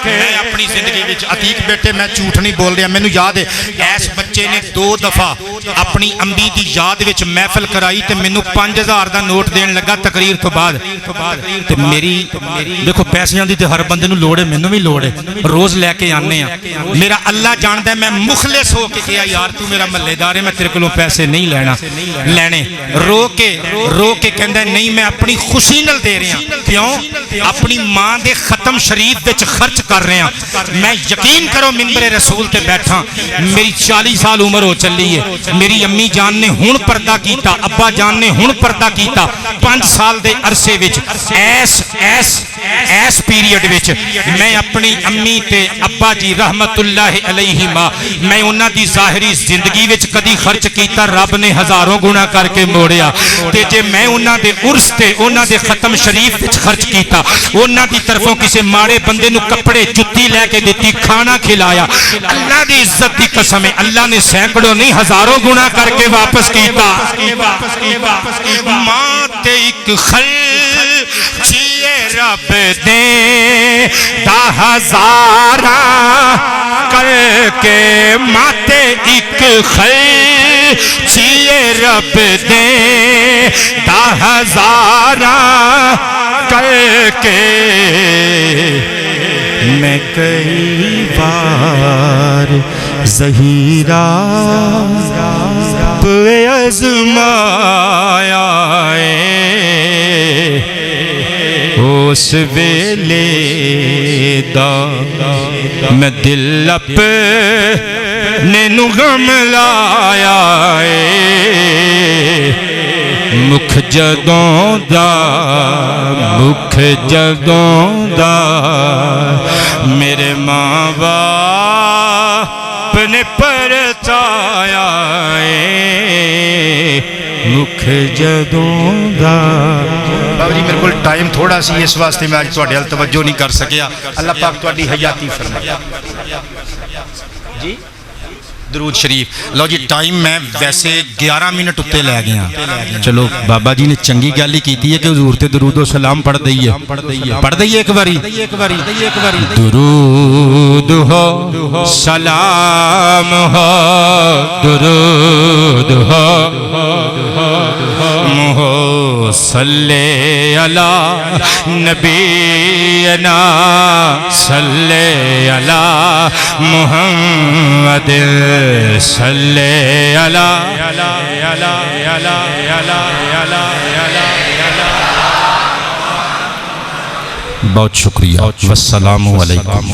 میں اپنی زندگی وچ عتیق بیٹے میں جھوٹ نہیں بول رہا میں نو یاد ہے ایس بچے نے 2 دفعہ اپنی امی دی یاد وچ محفل کرائی تے میں نو 5000 دا نوٹ دین لگا تقریر تو بعد تے میری دیکھو پیسیاں دی تے ہر بندے نو لوڑ ہے میں نو بھی لوڑ ہے روز لے کے آنے ہیں میرا اللہ جانتا ہے میں مخلص ہو کے کیا یار تو میرا محلے دار ہے میں تیرے کولوں پیسے نہیں لینے رو کے کہندا ہے نہیں میں اپنی خوشی نال دے رہا کیوں اپنی ماں دے ختم شریف وچ خرچ کر رہا میں یقین کرو منبر رسول تے بیٹھا میری 40 سال عمر ہو چلی ہے میری امی جان نے ہن پردہ کیتا ابا جان نے ہن پردہ کیتا 5 سال دے عرصے وچ ایس پیریڈ وچ میں اپنی امی تے ابا جی رحمت اللہ علیہما میں انہاں دی ظاہری زندگی وچ کدی خرچ کیتا رب نے ہزاروں گنا کر کے موڑیا تے جے میں انہاں دے عرس تے انہاں دے ختم شریف وچ خرچ کیتا انہاں دی طرفوں کسے ماڑے بندے نو کپڑے جُتی لے کے دتی کھانا کھلایا اللہ دی عزت دی قسم ہے اللہ نے سینکڑوں نہیں ہزاروں گنا کر کے واپس کیتا ماں تے ایک خلچیے رب دے دا ہزاراں کر کے ماتے ایک خلچیے رب دے دا ہزاراں کر کے میں کئی بار زہیرہ پہ ازمایا اس ویلے دا میں دل اپنے نو غم لایا مکھ جدوں دا میرے ماں باپ نے پرتایا مکھ جدوں دا بابا جی میرے کو ٹائم تھوڑا سی اس واسطے میں آج تواڈے ال توجہ نہیں کر سکیا اللہ پاک تواڈی حیاتی فرمائے جی درود شریف لو جی ٹائم میں ویسے 11 منٹ اتے لے گیا چلو بابا جی نے چنگی گل ہی کیتی ہے کہ حضور تے درود و سلام پڑھ دئیے ایک باری درود ہو سلام ہو درود ہو صلی علی نبینا صلی علی محمد صلی علی بہت شکریہ والسلام علیکم